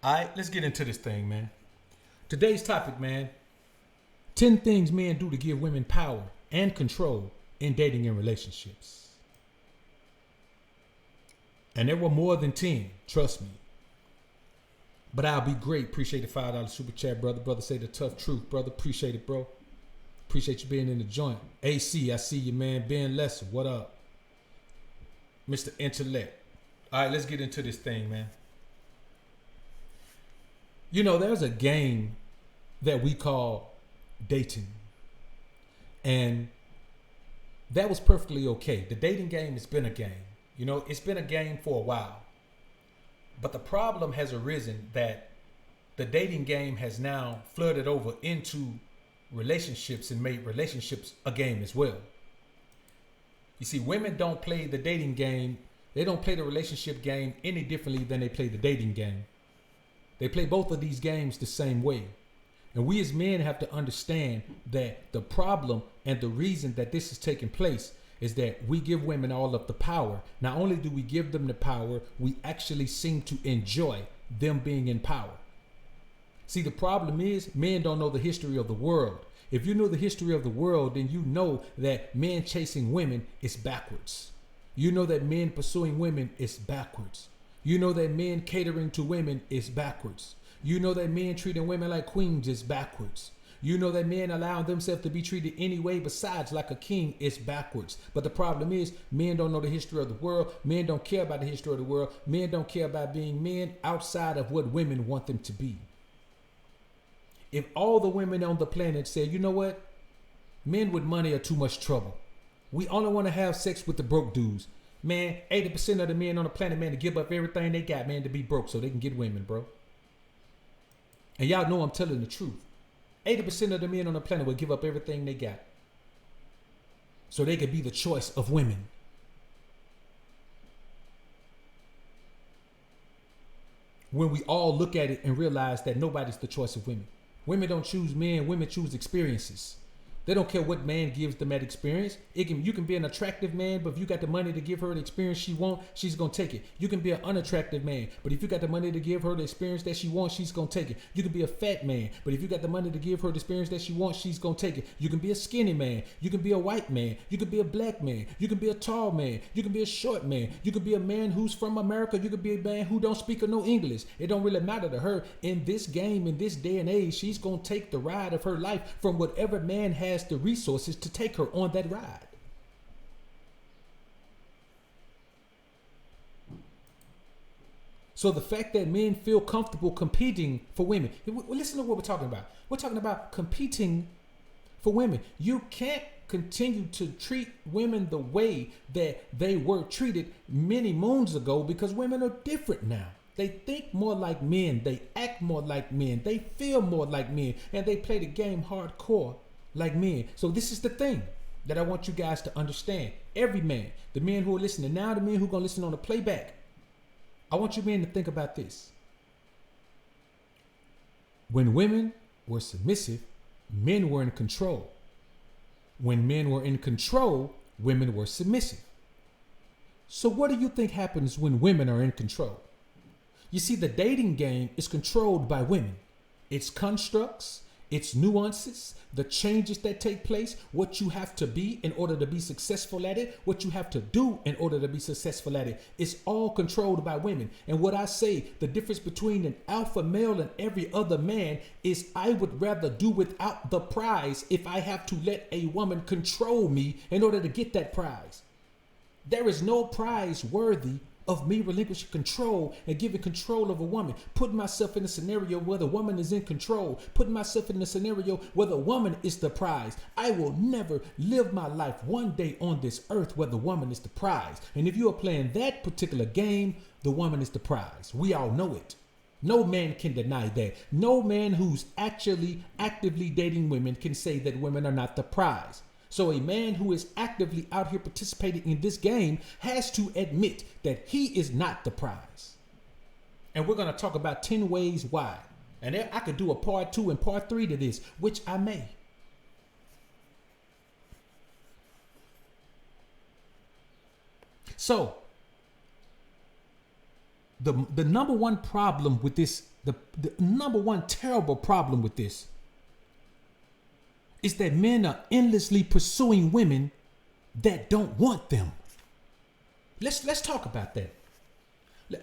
All right, let's get into this thing, man. Today's topic, man: 10 things men do to give women power and control in dating and relationships. And there were more than 10, trust me. But I'll be great. Appreciate the $5 super chat, brother. Brother, say the tough truth, brother. Appreciate it, bro. Appreciate you being in the joint. AC, I see you, man. Ben Lesser, what up? Mr. Intellect. All right, let's get into this thing, man. You know, there's a game that we call dating. And that was perfectly okay. The dating game has been a game. You know, it's been a game for a while. But the problem has arisen that the dating game has now flooded over into relationships and made relationships a game as well. You see, women don't play the dating game. They don't play the relationship game any differently than they play the dating game. They play both of these games the same way. And we as men have to understand that the problem and the reason that this is taking place is that we give women all of the power. Not only do we give them the power, we actually seem to enjoy them being in power. See, the problem is men don't know the history of the world. If you know the history of the world, then you know that men chasing women is backwards. You know that men pursuing women is backwards. You know that men catering to women is backwards. You know that men treating women like queens is backwards. You know that men allowing themselves to be treated any way besides like a king is backwards. But the problem is men don't know the history of the world. Men don't care about the history of the world. Men don't care about being men outside of what women want them to be. If all the women on the planet said, you know what? Men with money are too much trouble. We only want to have sex with the broke dudes. Man, 80% of the men on the planet, man, to give up everything they got, man, to be broke so they can get women, bro. And y'all know I'm telling the truth. 80% of the men on the planet will give up everything they got so they could be the choice of women. When we all look at it and realize that nobody's the choice of women. Women don't choose men, women choose experiences. They don't care what man gives them that experience. You can be an attractive man, but if you got the money to give her the experience she wants, she's going to take it. You can be an unattractive man, but if you got the money to give her the experience that she wants, she's going to take it. You can be a fat man, but if you got the money to give her the experience that she wants, she's going to take it. You can be a skinny man. You can be a white man. You can be a black man. You can be a tall man. You can be a short man. You can be a man who's from America. You can be a man who don't speak or no English. It don't really matter to her. In this game, in this day and age, she's going to take the ride of her life from whatever man has the resources to take her on that ride. So the fact that men feel comfortable competing for women, listen to what we're talking about. We're talking about competing for women. You can't continue to treat women the way that they were treated many moons ago because women are different now. They think more like men. They act more like men. They feel more like men. And they play the game hardcore like men. So this is the thing that I want you guys to understand. Every man, the men who are listening now, the men who are going to listen on the playback, I want you men to think about this. When women were submissive, men were in control. When men were in control, women were submissive. So what do you think happens when women are in control? You see, the dating game is controlled by women. Its constructs, its nuances, the changes that take place, what you have to be in order to be successful at it, what you have to do in order to be successful at it, it's all controlled by women. And what I say, the difference between an alpha male and every other man is I would rather do without the prize if I have to let a woman control me in order to get that prize. There is no prize worthy of me relinquishing control and giving control of a woman, putting myself in a scenario where the woman is in control, putting myself in a scenario where the woman is the prize. I will never live my life one day on this earth where the woman is the prize. And if you are playing that particular game, the woman is the prize. We all know it. No man can deny that. No man who's actually actively dating women can say that women are not the prize. So a man who is actively out here participating in this game has to admit that he is not the prize. And we're going to talk about 10 ways why. And I could do a part 2 and part 3 to this, which I may. So the number one problem with this, the number one terrible problem with this is that men are endlessly pursuing women that don't want them. Let's talk about that.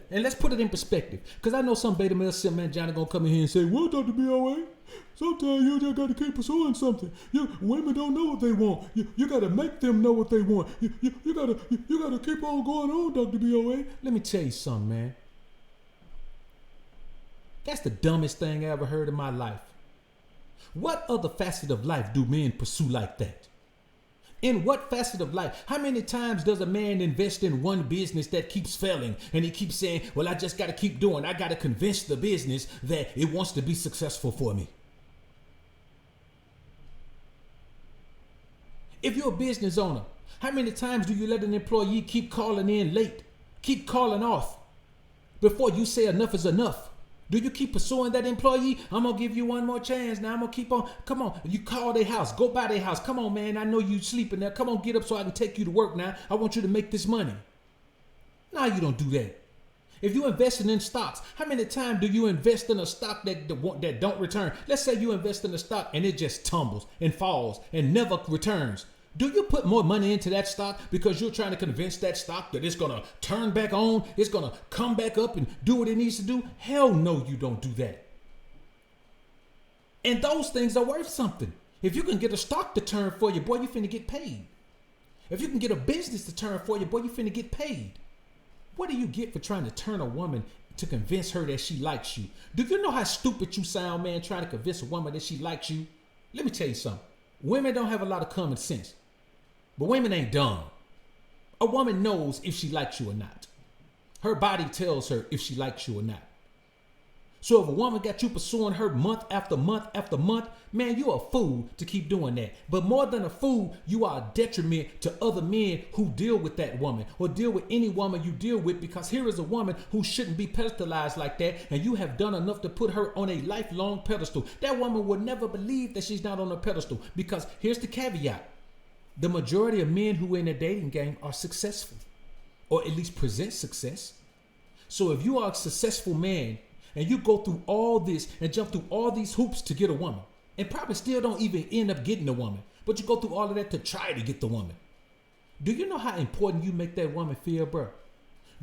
And let's put it in perspective. Because I know some beta male simp man Johnny gonna come in here and say, well, Dr. BoA, sometimes you just gotta keep pursuing something. Women don't know what they want. You gotta make them know what they want. You gotta keep on going on, Dr. BoA. Let me tell you something, man. That's the dumbest thing I ever heard in my life. What other facet of life do men pursue like that? In what facet of life? How many times does a man invest in one business that keeps failing and he keeps saying, well, I just got to keep doing. I got to convince the business that it wants to be successful for me. If you're a business owner, how many times do you let an employee keep calling in late, keep calling off before you say enough is enough? Do you keep pursuing that employee? I'm going to give you one more chance. Now I'm going to keep on. Come on. You call their house. Go by their house. Come on, man. I know you sleeping there. Come on, get up so I can take you to work now. I want you to make this money. No, you don't do that. If you're investing in stocks, how many times do you invest in a stock that don't return? Let's say you invest in a stock and it just tumbles and falls and never returns. Do you put more money into that stock because you're trying to convince that stock that it's going to turn back on, it's going to come back up and do what it needs to do? Hell no, you don't do that. And those things are worth something. If you can get a stock to turn for you, boy, you finna get paid. If you can get a business to turn for you, boy, you finna get paid. What do you get for trying to turn a woman to convince her that she likes you? Do you know how stupid you sound, man, trying to convince a woman that she likes you? Let me tell you something. Women don't have a lot of common sense. But women ain't dumb. A woman knows if she likes you or not. Her body tells her if she likes you or not. So if a woman got you pursuing her month after month after month, man, you're a fool to keep doing that. But more than a fool, you are a detriment to other men who deal with that woman or deal with any woman you deal with, because here is a woman who shouldn't be pedestalized like that, and you have done enough to put her on a lifelong pedestal. That woman will never believe that she's not on a pedestal, because here's the caveat. The majority of men who are in the dating game are successful, or at least present success. So if you are a successful man and you go through all this and jump through all these hoops to get a woman, and probably still don't even end up getting a woman, but you go through all of that to try to get the woman. Do you know how important you make that woman feel, bro?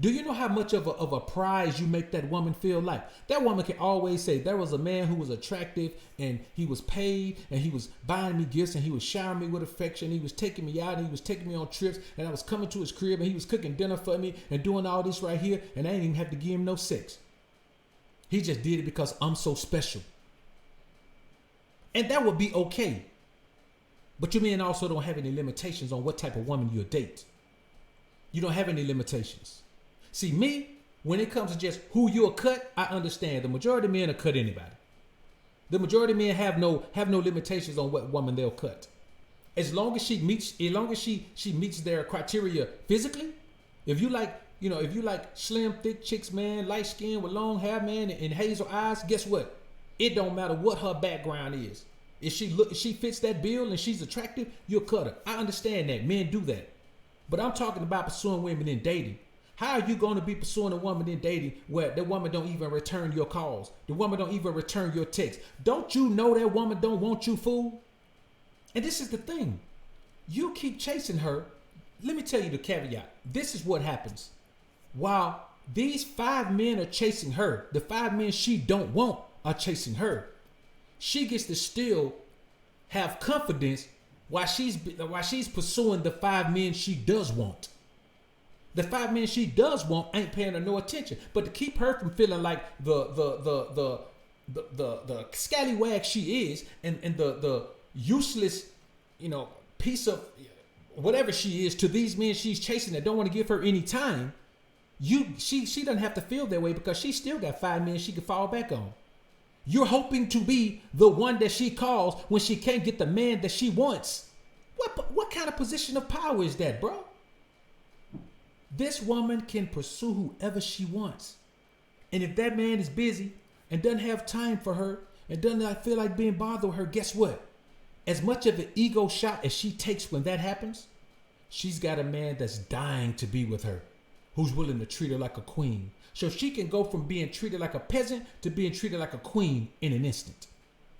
Do you know how much of a prize you make that woman feel like? That woman can always say, there was a man who was attractive and he was paid and he was buying me gifts and he was showering me with affection. He was taking me out and he was taking me on trips, and I was coming to his crib and he was cooking dinner for me and doing all this right here, and I didn't even have to give him no sex. He just did it because I'm so special. And that would be okay. But you men also don't have any limitations on what type of woman you'll date. You don't have any limitations. See, me, when it comes to just who you'll cut, I understand. The majority of men will cut anybody. The majority of men have no limitations on what woman they'll cut. As long as she meets their criteria physically. If you like slim, thick chicks, man, light skin with long hair, man, and hazel eyes, guess what? It don't matter what her background is. If she fits that bill and she's attractive, you'll cut her. I understand that. Men do that. But I'm talking about pursuing women in dating. How are you going to be pursuing a woman in dating where the woman don't even return your calls? The woman don't even return your texts. Don't you know that woman don't want you, fool? And this is the thing. You keep chasing her. Let me tell you the caveat. This is what happens. While these 5 men are chasing her, the 5 men she don't want are chasing her, she gets to still have confidence while she's pursuing the 5 men she does want. The 5 men she does want ain't paying her no attention. But to keep her from feeling like the scallywag she is, and the useless, piece of whatever she is to these men she's chasing that don't want to give her any time, she doesn't have to feel that way, because she still got 5 men she can fall back on. You're hoping to be the one that she calls when she can't get the man that she wants. What kind of position of power is that, bro? This woman can pursue whoever she wants. And if that man is busy and doesn't have time for her and does not feel like being bothered with her, guess what? As much of an ego shot as she takes when that happens, she's got a man that's dying to be with her. who's willing to treat her like a queen. So she can go from being treated like a peasant to being treated like a queen in an instant.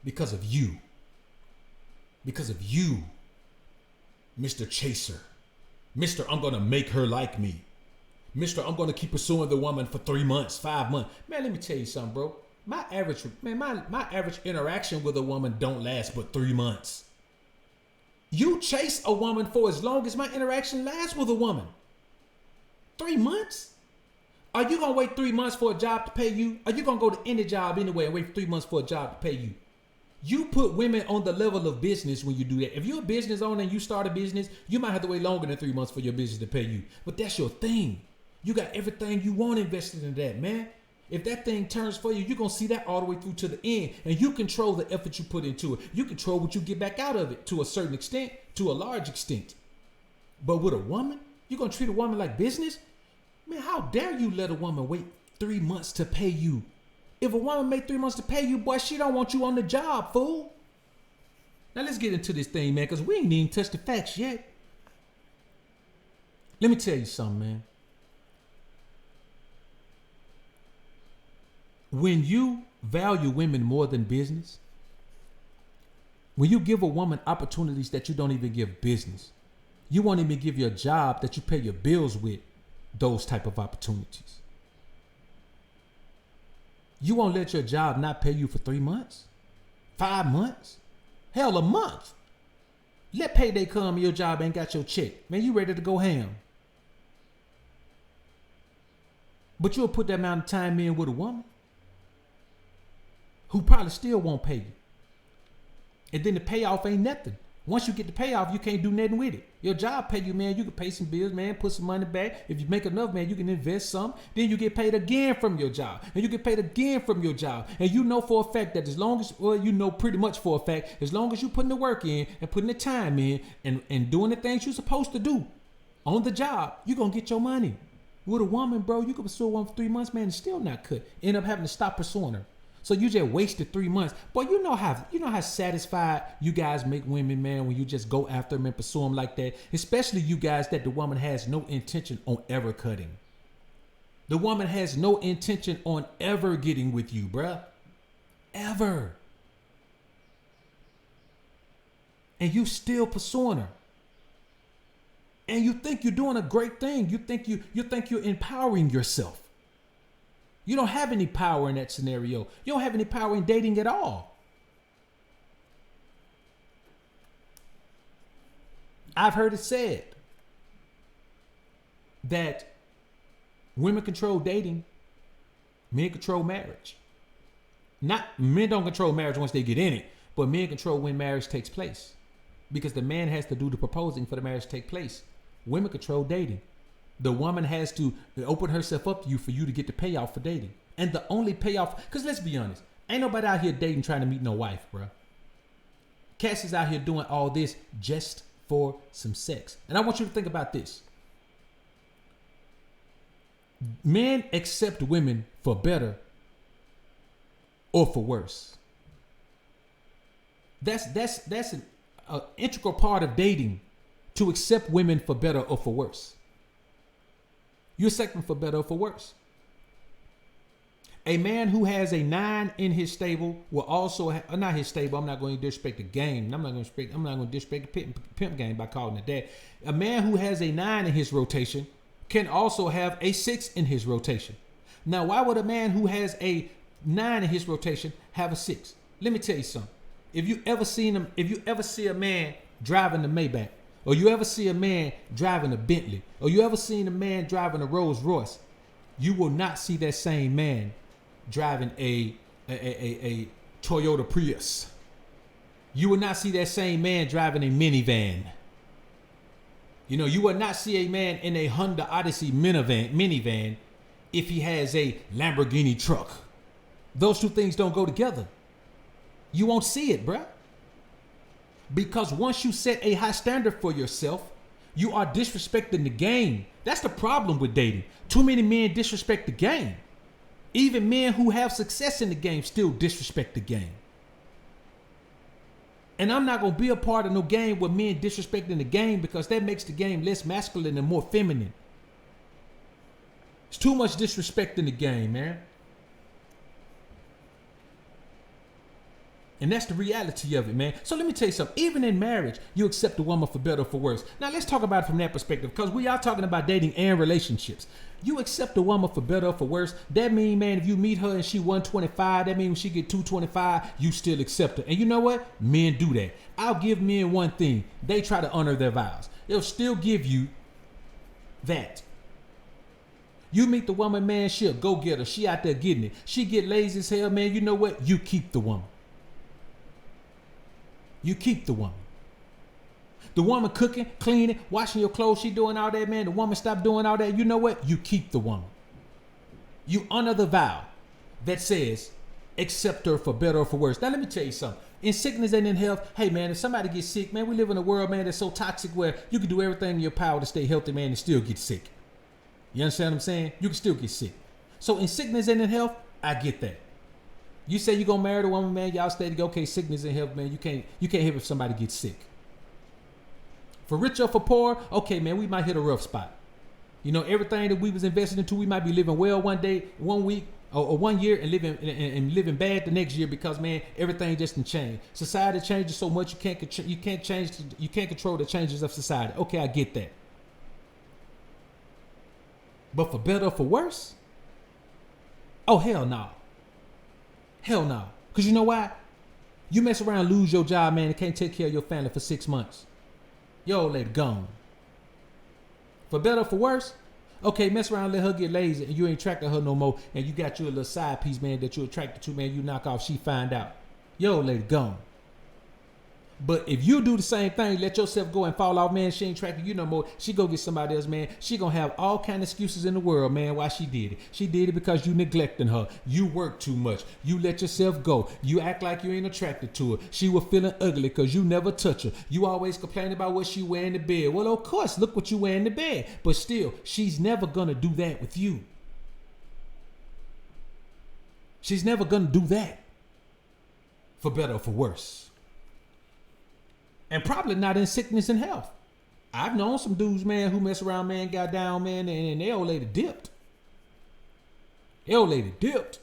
Because of you. Because of you, Mr. Chaser. Mr. I'm going to make her like me. Mr. I'm going to keep pursuing the woman for 3 months, 5 months. Man, let me tell you something, bro. My average interaction with a woman don't last but 3 months. You chase a woman for as long as my interaction lasts with a woman. 3 months? Are you going to wait 3 months for a job to pay you? Are you going to go to any job anyway and wait 3 months for a job to pay you? You put women on the level of business when you do that. If you're a business owner and you start a business, you might have to wait longer than 3 months for your business to pay you. But that's your thing. You got everything you want invested in that, man. If that thing turns for you, you're going to see that all the way through to the end. And you control the effort you put into it. You control what you get back out of it to a certain extent, to a large extent. But with a woman, you're going to treat a woman like business? Man, how dare you let a woman wait 3 months to pay you? If a woman make 3 months to pay you, boy, she don't want you on the job, fool. Now let's get into this thing, man, because we ain't even touched the facts yet. Let me tell you something, man. When you value women more than business, when you give a woman opportunities that you don't even give business, you won't even give your job that you pay your bills with those type of opportunities. You won't let your job not pay you for 3 months, 5 months, hell, a month. Let payday come and your job ain't got your check. Man, you ready to go ham. But you'll put that amount of time in with a woman who probably still won't pay you. And then the payoff ain't nothing. Once you get the payoff, you can't do nothing with it. Your job pay you, man. You can pay some bills, man. Put some money back. If you make enough, man, you can invest some. Then you get paid again from your job. And you get paid again from your job. And you know for a fact that as long as, well, you know pretty much for a fact, as long as you putting the work in and putting the time in and doing the things you're supposed to do on the job, you're going to get your money. With a woman, bro, you can pursue one for 3 months, man, and still not cut. End up having to stop pursuing her. So you just wasted 3 months. Boy, you know how satisfied you guys make women, man, when you just go after them and pursue them like that. Especially you guys that the woman has no intention on ever cutting. The woman has no intention on ever getting with you, bruh. Ever. And you still pursuing her. And you think you're doing a great thing. You think you're empowering yourself. You don't have any power in that scenario. You don't have any power in dating at all. I've heard it said that women control dating, men control marriage. Not men don't control marriage once they get in it, but men control when marriage takes place. Because the man has to do the proposing for the marriage to take place. Women control dating. The woman has to open herself up to you for you to get the payoff for dating. And the only payoff, because let's be honest, ain't nobody out here dating trying to meet no wife, bro. Cass is out here doing all this just for some sex. And I want you to think about this. Men accept women for better or for worse. That's an integral part of dating, to accept women for better or for worse. You accept them for better or for worse. A man who has a 9 in his stable will also not his stable. I'm not going to disrespect the game. I'm not going to disrespect the pimp game by calling it that. A man who has a 9 in his rotation can also have a 6 in his rotation. Now, why would a man who has a 9 in his rotation have a 6? Let me tell you something. If you ever see a man driving a Maybach, or you ever see a man driving a Bentley, or you ever seen a man driving a Rolls Royce, you will not see that same man driving a Toyota Prius. You will not see that same man driving a minivan. You know, you will not see a man in a Honda Odyssey minivan if he has a Lamborghini truck. Those two things don't go together. You won't see it, bruh. Because once you set a high standard for yourself, you are disrespecting the game. That's the problem with dating. Too many men disrespect the game. Even men who have success in the game still disrespect the game. And I'm not going to be a part of no game with men disrespecting the game, because that makes the game less masculine and more feminine. It's too much disrespect in the game, man. And that's the reality of it, man. So let me tell you something. Even in marriage, you accept a woman for better or for worse. Now let's talk about it from that perspective, because we are talking about dating and relationships. You accept a woman for better or for worse. That means, man, if you meet her and she 125, that means when she get 225, you still accept her. And you know what? Men do that. I'll give men one thing. They try to honor their vows. They'll still give you that. You meet the woman, man, she a go-getter. She out there getting it. She get lazy as hell, man. You know what? You keep the woman. You keep the woman. The woman cooking, cleaning, washing your clothes, she doing all that, man. The woman stop doing all that. You know what? You keep the woman. You honor the vow that says, accept her for better or for worse. Now, let me tell you something. In sickness and in health, hey, man, if somebody gets sick, man, we live in a world, man, that's so toxic where you can do everything in your power to stay healthy, man, and still get sick. You understand what I'm saying? You can still get sick. So in sickness and in health, I get that. You say you're gonna marry the woman, man, y'all stay together. Okay, sickness and health, man. You can't help if somebody gets sick. For rich or for poor, okay, man, we might hit a rough spot. You know, everything that we was invested into, we might be living well one day, 1 week, or 1 year, and living bad the next year because, man, everything just can change. Society changes so much you can't control the changes of society. Okay, I get that. But for better or for worse? Oh, hell no. Hell no. Because you know why? You mess around, lose your job, man, and can't take care of your family for 6 months. Your old lady gone. For better or for worse? Okay, mess around, let her get lazy, and you ain't attracted to her no more, and you got you a little side piece, man, that you're attracted to, man, you knock off, she find out. Your old lady gone. But if you do the same thing, let yourself go and fall off, man, she ain't tracking you no more. She go get somebody else, man. She gonna have all kind of excuses in the world, man, why she did it. She did it because you neglecting her. You work too much. You let yourself go. You act like you ain't attracted to her. She was feeling ugly because you never touch her. You always complain about what she wear in the bed. Well, of course, look what you wear in the bed. But still, she's never gonna do that with you. She's never gonna do that. For better or for worse. And probably not in sickness and health. I've known some dudes, man, who mess around, man, got down, man, and their old lady dipped. Their old lady dipped.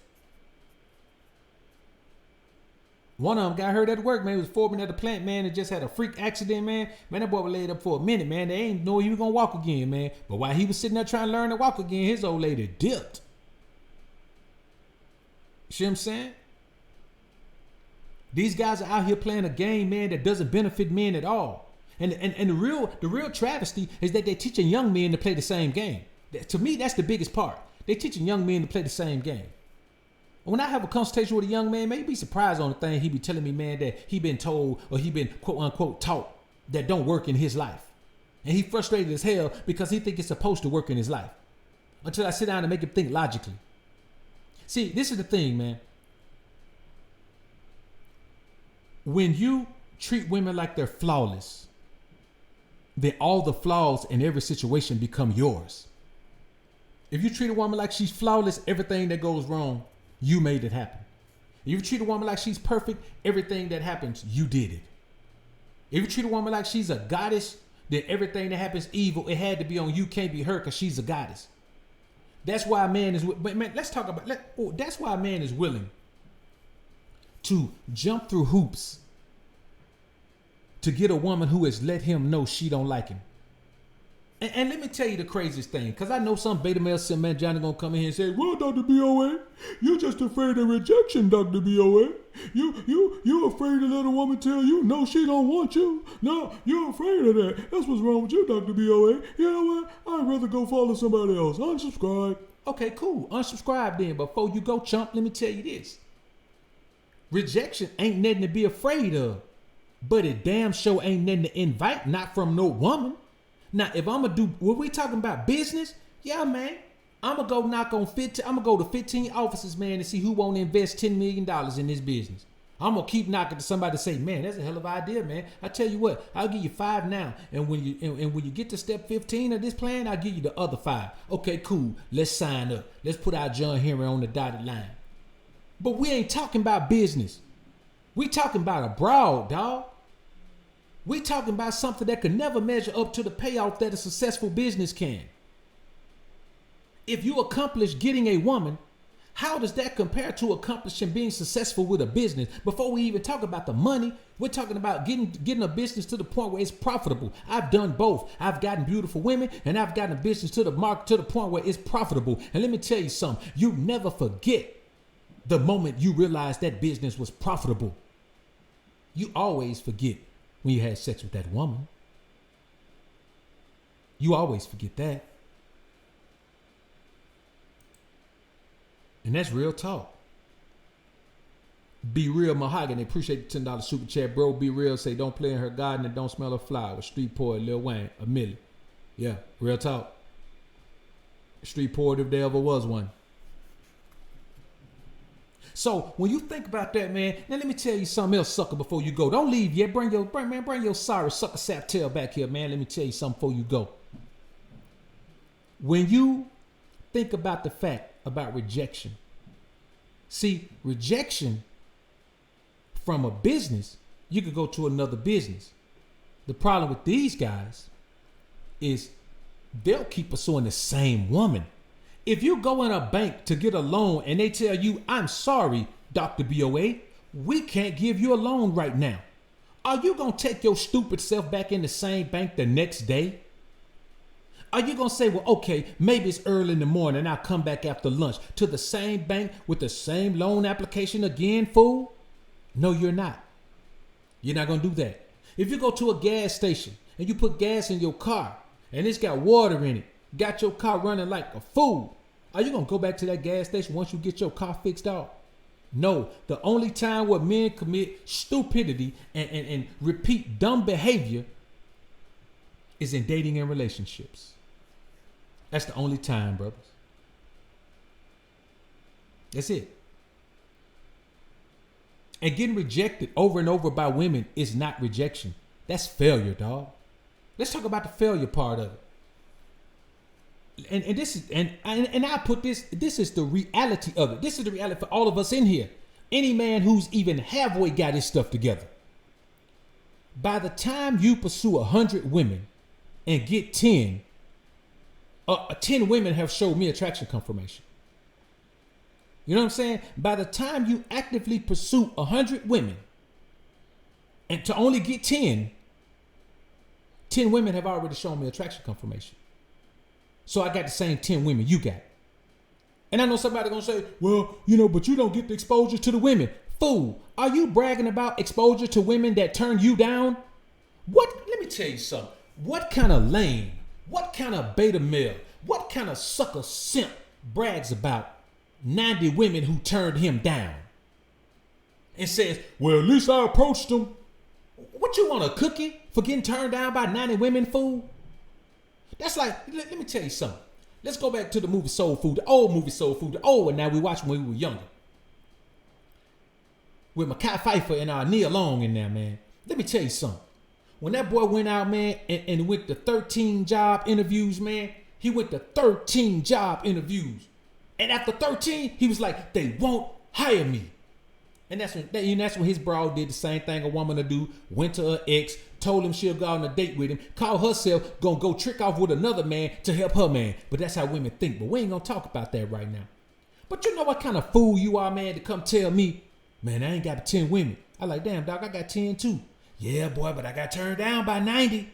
One of them got hurt at work, man. He was foreman at the plant, man, and just had a freak accident, man. Man, that boy was laid up for a minute, man. They ain't know he was gonna walk again, man. But while he was sitting there trying to learn to walk again, his old lady dipped. You see what I'm saying? These guys are out here playing a game, man, that doesn't benefit men at all. And the real travesty is that they're teaching young men to play the same game. To me, that's the biggest part. They're teaching young men to play the same game. When I have a consultation with a young man, maybe be surprised on the thing he be telling me, man, that he been told or he been quote unquote taught that don't work in his life. And he frustrated as hell because he think it's supposed to work in his life. Until I sit down and make him think logically. See, this is the thing, man. When you treat women like they're flawless, then all the flaws in every situation become yours. If you treat a woman like she's flawless, everything that goes wrong, you made it happen. If you treat a woman like she's perfect, everything that happens, you did it. If you treat a woman like she's a goddess, then everything that happens evil, it had to be on you, can't be her because she's a goddess. That's why a man is, but man, let's talk about, that's why a man is willing to jump through hoops to get a woman who has let him know she don't like him. And let me tell you the craziest thing, because I know some beta male sim man Johnny gonna come in here and say, well, Dr. BoA, you're just afraid of rejection, Dr. BoA. You're afraid to let a woman tell you, no, she don't want you. No, you're afraid of that. That's what's wrong with you, Dr. BoA. You know what? I'd rather go follow somebody else. Unsubscribe. Okay, cool. Unsubscribe then. Before you go, chump, let me tell you this. Rejection ain't nothing to be afraid of, but it damn sure ain't nothing to invite, not from no woman. Now, if I'm gonna do, what we talking about, business? Yeah, man. I'm gonna go knock on 15, I'm gonna go to 15 offices, man, and see who won't invest $10 million in this business. I'm gonna keep knocking to somebody to say, man, that's a hell of an idea, man. I tell you what, I'll give you 5 now. And when you get to step 15 of this plan, I'll give you the other 5. Okay, cool. Let's sign up. Let's put our John Henry on the dotted line. But we ain't talking about business. We talking about a broad, dog. We talking about something that could never measure up to the payoff that a successful business can. If you accomplish getting a woman, how does that compare to accomplishing being successful with a business? Before we even talk about the money, we're talking about getting a business to the point where it's profitable. I've done both. I've gotten beautiful women and I've gotten a business to the point where it's profitable. And let me tell you something, you never forget the moment you realize that business was profitable. You always forget when you had sex with that woman. You always forget that. And that's real talk. Be Real Mahogany. Appreciate the $10 super chat, bro. Be Real say don't play in her garden and don't smell her flowers. Street poet Lil Wayne, a million. Yeah, real talk. Street poet if there ever was one. So when you think about that, man, now let me tell you something else, sucker, before you go. Don't leave yet. Bring your sorry sucker sap tail back here, man. Let me tell you something before you go. When you think about the fact about rejection, see, rejection from a business, you could go to another business. The problem with these guys is they'll keep pursuing the same woman. If you go in a bank to get a loan and they tell you, I'm sorry, Dr. BoA, we can't give you a loan right now. Are you going to take your stupid self back in the same bank the next day? Are you going to say, well, okay, maybe it's early in the morning and I'll come back after lunch to the same bank with the same loan application again, fool? No, you're not. You're not going to do that. If you go to a gas station and you put gas in your car and it's got water in it, got your car running like a fool, are you going to go back to that gas station once you get your car fixed out? No. The only time where men commit stupidity and repeat dumb behavior is in dating and relationships. That's the only time, brothers. That's it. And getting rejected over and over by women is not rejection. That's failure, dog. Let's talk about the failure part of it. And this is and I put this is the reality of it. This is the reality for all of us in here. Any man who's even halfway got his stuff together. By the time you pursue 100 women and get 10 women have showed me attraction confirmation. You know what I'm saying? By the time you actively pursue 100 women and to only get 10 women have already shown me attraction confirmation. So I got the same 10 women you got. And I know somebody gonna say, well, but you don't get the exposure to the women. Fool, are you bragging about exposure to women that turn you down? Let me tell you something. What kind of lame, what kind of beta male, what kind of sucker simp brags about 90 women who turned him down and says, well, at least I approached them. What, you want a cookie for getting turned down by 90 women, fool? That's like, let me tell you something. Let's go back to the movie Soul Food, the old movie Soul Food, the old one now we watched when we were younger. With Mekhi Phifer and Nia Long in there, man. Let me tell you something. When that boy went out, man, and went to 13 job interviews, man, he went to 13 job interviews. And after 13, he was like, they won't hire me. And that's when his bro did the same thing a woman to do, went to her ex, told him she'll go on a date with him, called herself, gonna go trick off with another man to help her man. But that's how women think. But we ain't gonna talk about that right now. But you know what kind of fool you are, man, to come tell me, man, I ain't got 10 women. I like, damn, dog, I got 10 too. Yeah, boy, but I got turned down by 90.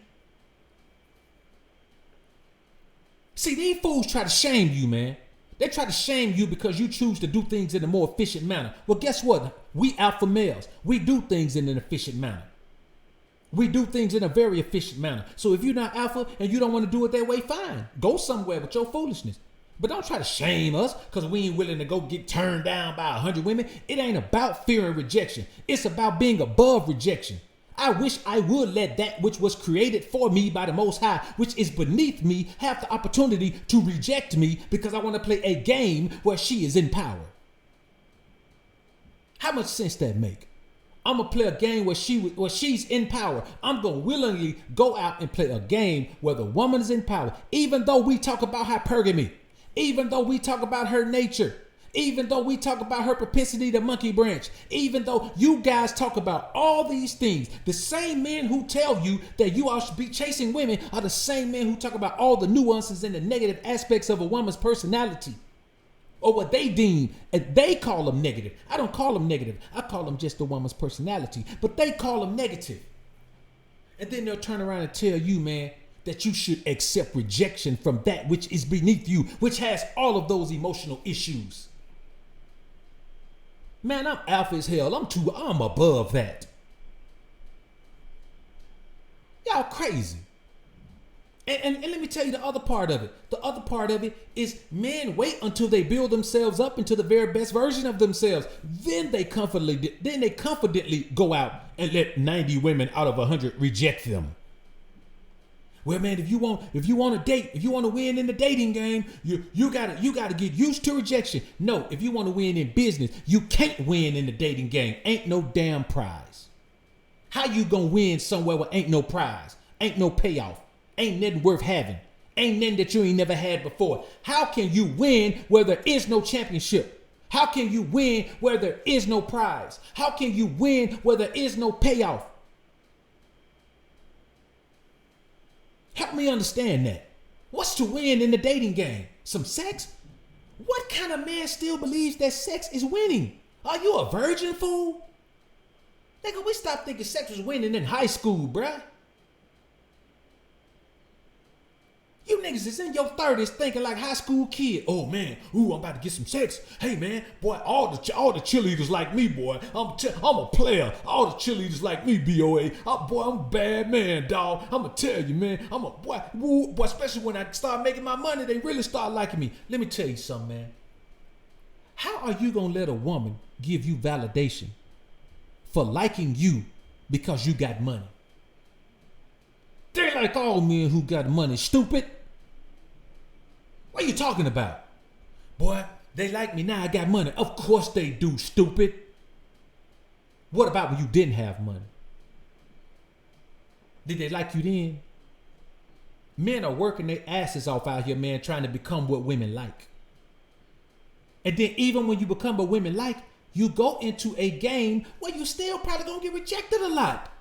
See, these fools try to shame you, man. They try to shame you because you choose to do things in a more efficient manner. Well, guess what? We alpha males. We do things in an efficient manner. We do things in a very efficient manner. So if you're not alpha and you don't want to do it that way, fine. Go somewhere with your foolishness. But don't try to shame us because we ain't willing to go get turned down by 100 women. It ain't about fear and rejection. It's about being above rejection. I wish I would let that which was created for me by the Most High, which is beneath me, have the opportunity to reject me because I want to play a game where she is in power. How much sense that make? I'm going to play a game where she's in power. I'm going to willingly go out and play a game where the woman is in power, even though we talk about hypergamy, even though we talk about her nature, Even though we talk about her propensity to monkey branch, even though you guys talk about all these things, the same men who tell you that you all should be chasing women are the same men who talk about all the nuances and the negative aspects of a woman's personality, or what they deem, and they call them negative. I don't call them negative. I call them just the woman's personality, but they call them negative. And then they'll turn around and tell you, man, that you should accept rejection from that which is beneath you, which has all of those emotional issues. Man, I'm alpha as hell. I'm above that. Y'all crazy. And let me tell you the other part of it. The other part of it is men wait until they build themselves up into the very best version of themselves. Then they confidently go out and let 90 women out of 100 reject them. Well, man, if you want to date, if you want to win in the dating game, you gotta get used to rejection. No, if you want to win in business, you can't win in the dating game. Ain't no damn prize. How you gonna win somewhere where ain't no prize, ain't no payoff, ain't nothing worth having, ain't nothing that you ain't never had before? How can you win where there is no championship? How can you win where there is no prize? How can you win where there is no payoff? Help me understand that. What's to win in the dating game? Some sex? What kind of man still believes that sex is winning? Are you a virgin, fool? Nigga, we stopped thinking sex was winning in high school, bruh. You niggas is in your 30s thinking like high school kid. Oh man, I'm about to get some sex. Hey man, boy, all the cheerleaders like me, boy. I'm a player. All the cheerleaders like me, BoA. Boy, I'm a bad man, dog. I'ma tell you, man. I'm a boy, especially when I start making my money, they really start liking me. Let me tell you something, man. How are you gonna let a woman give you validation for liking you because you got money? They like all men who got money, stupid. What are you talking about? Boy, they like me now I got money. Of course they do, stupid. What about when you didn't have money? Did they like you then? Men are working their asses off out here, man, trying to become what women like. And then even when you become what women like, you go into a game where you still probably gonna get rejected a lot.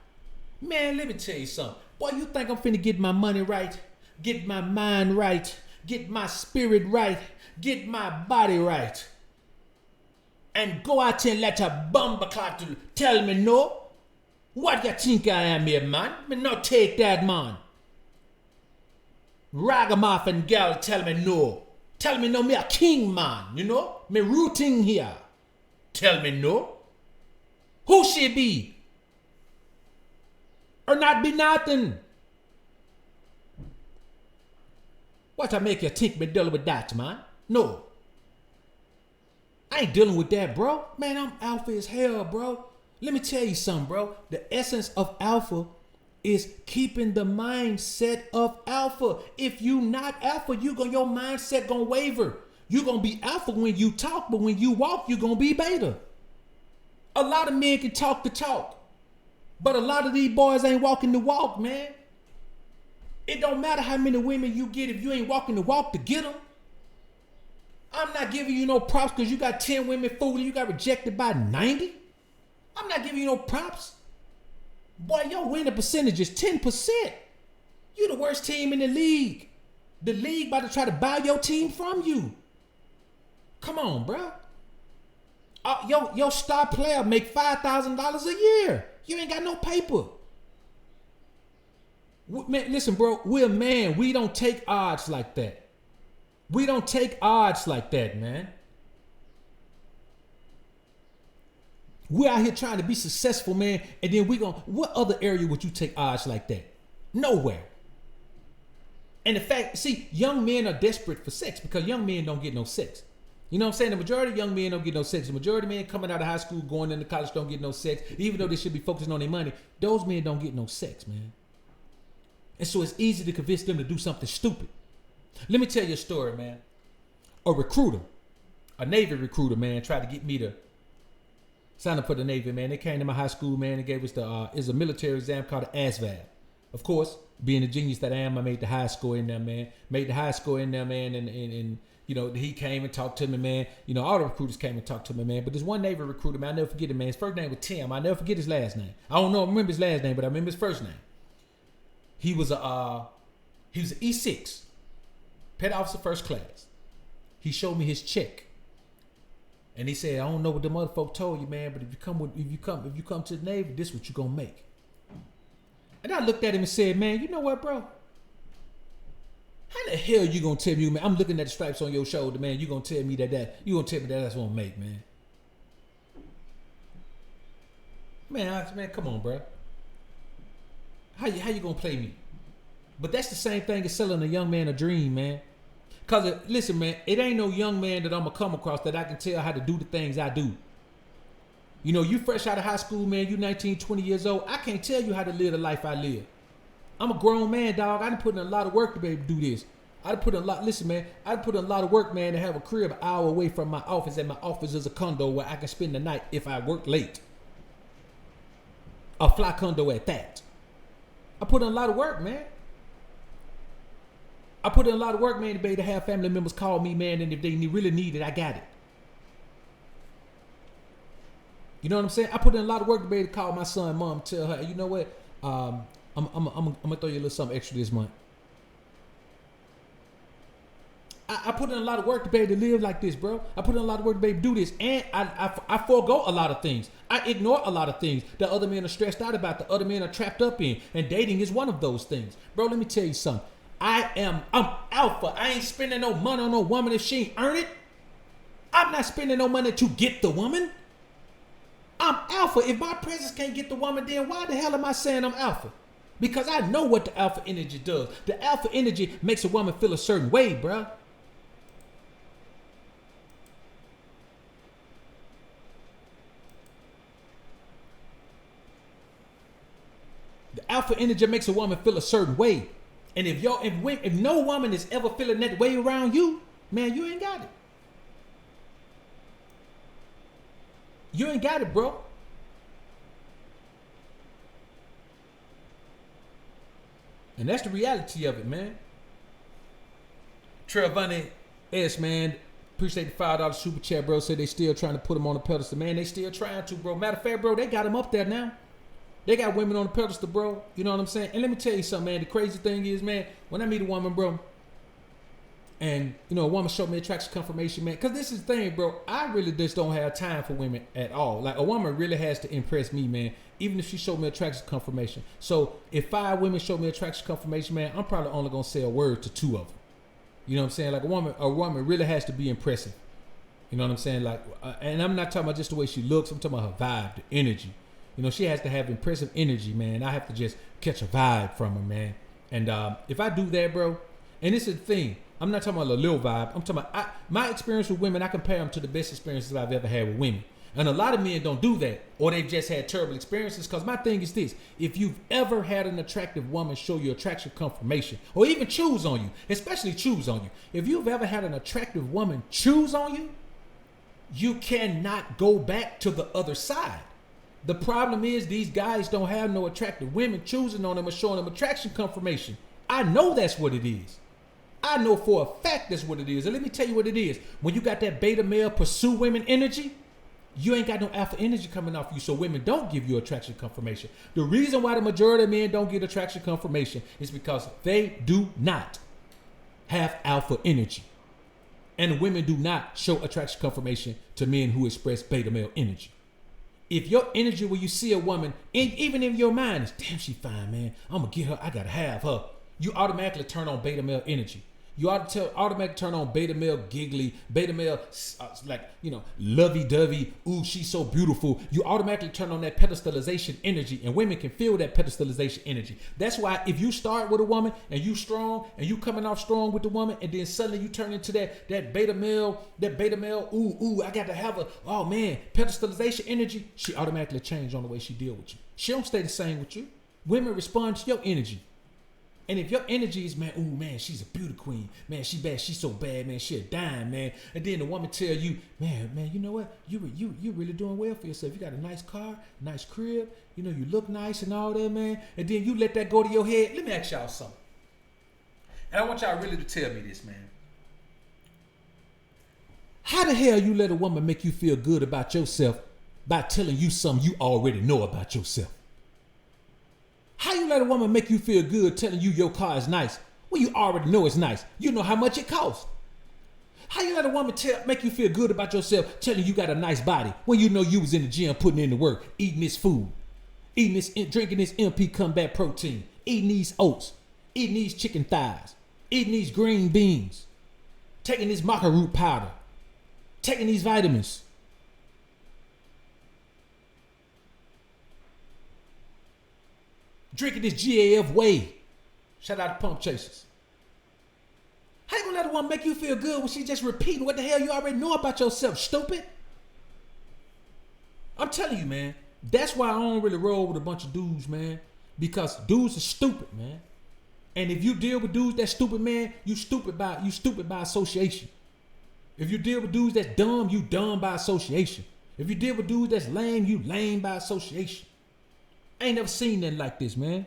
Man, let me tell you something. Boy, you think I'm finna get my money right, get my mind right, get my spirit right, get my body right, and go out there and let a bumper clock to tell me no? What you think I am here, man? Me not take that, man. Ragamuffin girl tell me no. Tell me no, me a king, man, you know? Me rooting here. Tell me no. Who she be? Or not be nothing. What I make you think me dealing with that, man? No. I ain't dealing with that, bro. Man, I'm alpha as hell, bro. Let me tell you something, bro. The essence of alpha is keeping the mindset of alpha. If you not alpha, your mindset gonna waver. You gonna be alpha when you talk, but when you walk, you gonna be beta. A lot of men can talk the talk, but a lot of these boys ain't walking the walk, man. It don't matter how many women you get if you ain't walking the walk to get them. I'm not giving you no props because you got 10 women fooled and you got rejected by 90. I'm not giving you no props. Boy, your winning percentage is 10%. You the worst team in the league. The league about to try to buy your team from you. Come on, bro. Your star player make $5,000 a year. You ain't got no paper. Man, listen, bro, we're a man. We don't take odds like that. We don't take odds like that, man. We're out here trying to be successful, man, and then what other area would you take odds like that? Nowhere. And the fact, see, young men are desperate for sex because young men don't get no sex. You know what I'm saying? The majority of young men don't get no sex. The majority of men coming out of high school, going into college don't get no sex. Even though they should be focusing on their money, those men don't get no sex, man. And so it's easy to convince them to do something stupid. Let me tell you a story, man. A recruiter, a Navy recruiter, man, tried to get me to sign up for the Navy, man. They came to my high school, man, and gave us it's a military exam called the ASVAB. Of course, being the genius that I am, I made the high score in there, man. And You know, he came and talked to me, man. You know, all the recruiters came and talked to me, man. But this one Navy recruiter, man, I never forget it, man. His first name was Tim. I never forget his last name. I don't know, I remember his last name, but I remember his first name. He was an E6, Petty Officer First Class. He showed me his check, and he said, "I don't know what the motherfucker told you, man, but if you come to the Navy, this is what you gonna make." And I looked at him and said, "Man, you know what, bro? How the hell you gonna tell me, man? I'm looking at the stripes on your shoulder, man. You gonna tell me that that's what I'm make, man? Man, come on, bro. How you gonna play me?" But that's the same thing as selling a young man a dream, man. Cause listen, man, it ain't no young man that I'm gonna come across that I can tell how to do the things I do. You know, you fresh out of high school, man. You 19, 20 years old. I can't tell you how to live the life I live. I'm a grown man, dog. I done put in a lot of work to be able to do this. I done put in a lot. Listen, man, I done put in a lot of work, man, to have a crib an hour away from my office, and my office is a condo where I can spend the night if I work late. A fly condo at that. I put in a lot of work, man. I put in a lot of work, man, to be able to have family members call me, man, and if they really need it, I got it. You know what I'm saying? I put in a lot of work to be able to call my son, mom, tell her, you know what? I'm gonna throw you a little something extra this month. I put in a lot of work to be able to live like this, bro. I put in a lot of work to be able to do this, and I forego a lot of things. I ignore a lot of things that other men are stressed out about, that other men are trapped up in, and dating is one of those things, bro. Let me tell you something. I'm alpha. I ain't spending no money on no woman if she ain't earn it. I'm not spending no money to get the woman. I'm alpha. If my presence can't get the woman, then why the hell am I saying I'm alpha? Because I know what the alpha energy does. The alpha energy makes a woman feel a certain way, bruh. The alpha energy makes a woman feel a certain way. And if no woman is ever feeling that way around you, man, you ain't got it. You ain't got it, bro. And that's the reality of it, man. Trevani S, man, appreciate the $5 super chat, bro. Said they still trying to put him on the pedestal, man. They still trying to, bro. Matter of fact, bro, they got him up there now. They got women on the pedestal, bro. You know what I'm saying? And let me tell you something, man. The crazy thing is, man, when I meet a woman, bro, and, you know, a woman showed me attraction confirmation, man, because this is the thing, bro. I really just don't have time for women at all. Like, a woman really has to impress me, man, even if she showed me attraction confirmation. So if 5 women show me attraction confirmation, man, I'm probably only going to say a word to 2 of them. You know what I'm saying? Like, a woman really has to be impressive. You know what I'm saying? Like, and I'm not talking about just the way she looks. I'm talking about her vibe, the energy. You know, she has to have impressive energy, man. I have to just catch a vibe from her, man. And if I do that, bro, and this is the thing, I'm not talking about a little vibe. I'm talking about my experience with women. I compare them to the best experiences I've ever had with women. And a lot of men don't do that, or they've just had terrible experiences. Because my thing is this: if you've ever had an attractive woman show you attraction confirmation, or even choose on you, especially choose on you, if you've ever had an attractive woman choose on you, you cannot go back to the other side. The problem is these guys don't have no attractive women choosing on them or showing them attraction confirmation. I know that's what it is. I know for a fact that's what it is. And let me tell you what it is. When you got that beta male pursue women energy, you ain't got no alpha energy coming off you, so women don't give you attraction confirmation. The reason why the majority of men don't get attraction confirmation is because they do not have alpha energy. And women do not show attraction confirmation to men who express beta male energy. If your energy when you see a woman, even in your mind is, damn, she fine, man, I'm going to get her, I got to have her, you automatically turn on beta male energy. You automatically turn on beta male giggly, beta male lovey-dovey, ooh, she's so beautiful. You automatically turn on that pedestalization energy, and women can feel that pedestalization energy. That's why if you start with a woman and you strong and you coming off strong with the woman, and then suddenly you turn into that beta male, ooh, I got to have a, oh man, pedestalization energy, she automatically change on the way she deal with you. She don't stay the same with you. Women respond to your energy. And if your energy is, man, ooh, man, she's a beauty queen. Man, she bad. She's so bad, man. She a dime, man. And then the woman tell you, man, you know what? You really doing well for yourself. You got a nice car, nice crib. You know, you look nice and all that, man. And then you let that go to your head. Let me ask y'all something. And I want y'all really to tell me this, man. How the hell you let a woman make you feel good about yourself by telling you something you already know about yourself? How you let a woman make you feel good telling you your car is nice when you already know it's nice? You know how much it costs. How you let a woman make you feel good about yourself telling you got a nice body when you know you was in the gym putting in the work, eating this food, drinking this MP Combat protein, eating these oats, eating these chicken thighs, eating these green beans, taking this maca root powder, taking these vitamins. Drinking this GAF whey. Shout out to Pump Chasers. How you gonna let a woman make you feel good when she just repeating what the hell you already know about yourself, stupid? I'm telling you, man. That's why I don't really roll with a bunch of dudes, man. Because dudes are stupid, man. And if you deal with dudes that's stupid, man, you stupid by association. If you deal with dudes that's dumb, you dumb by association. If you deal with dudes that's lame, you lame by association. I ain't never seen nothing like this, man.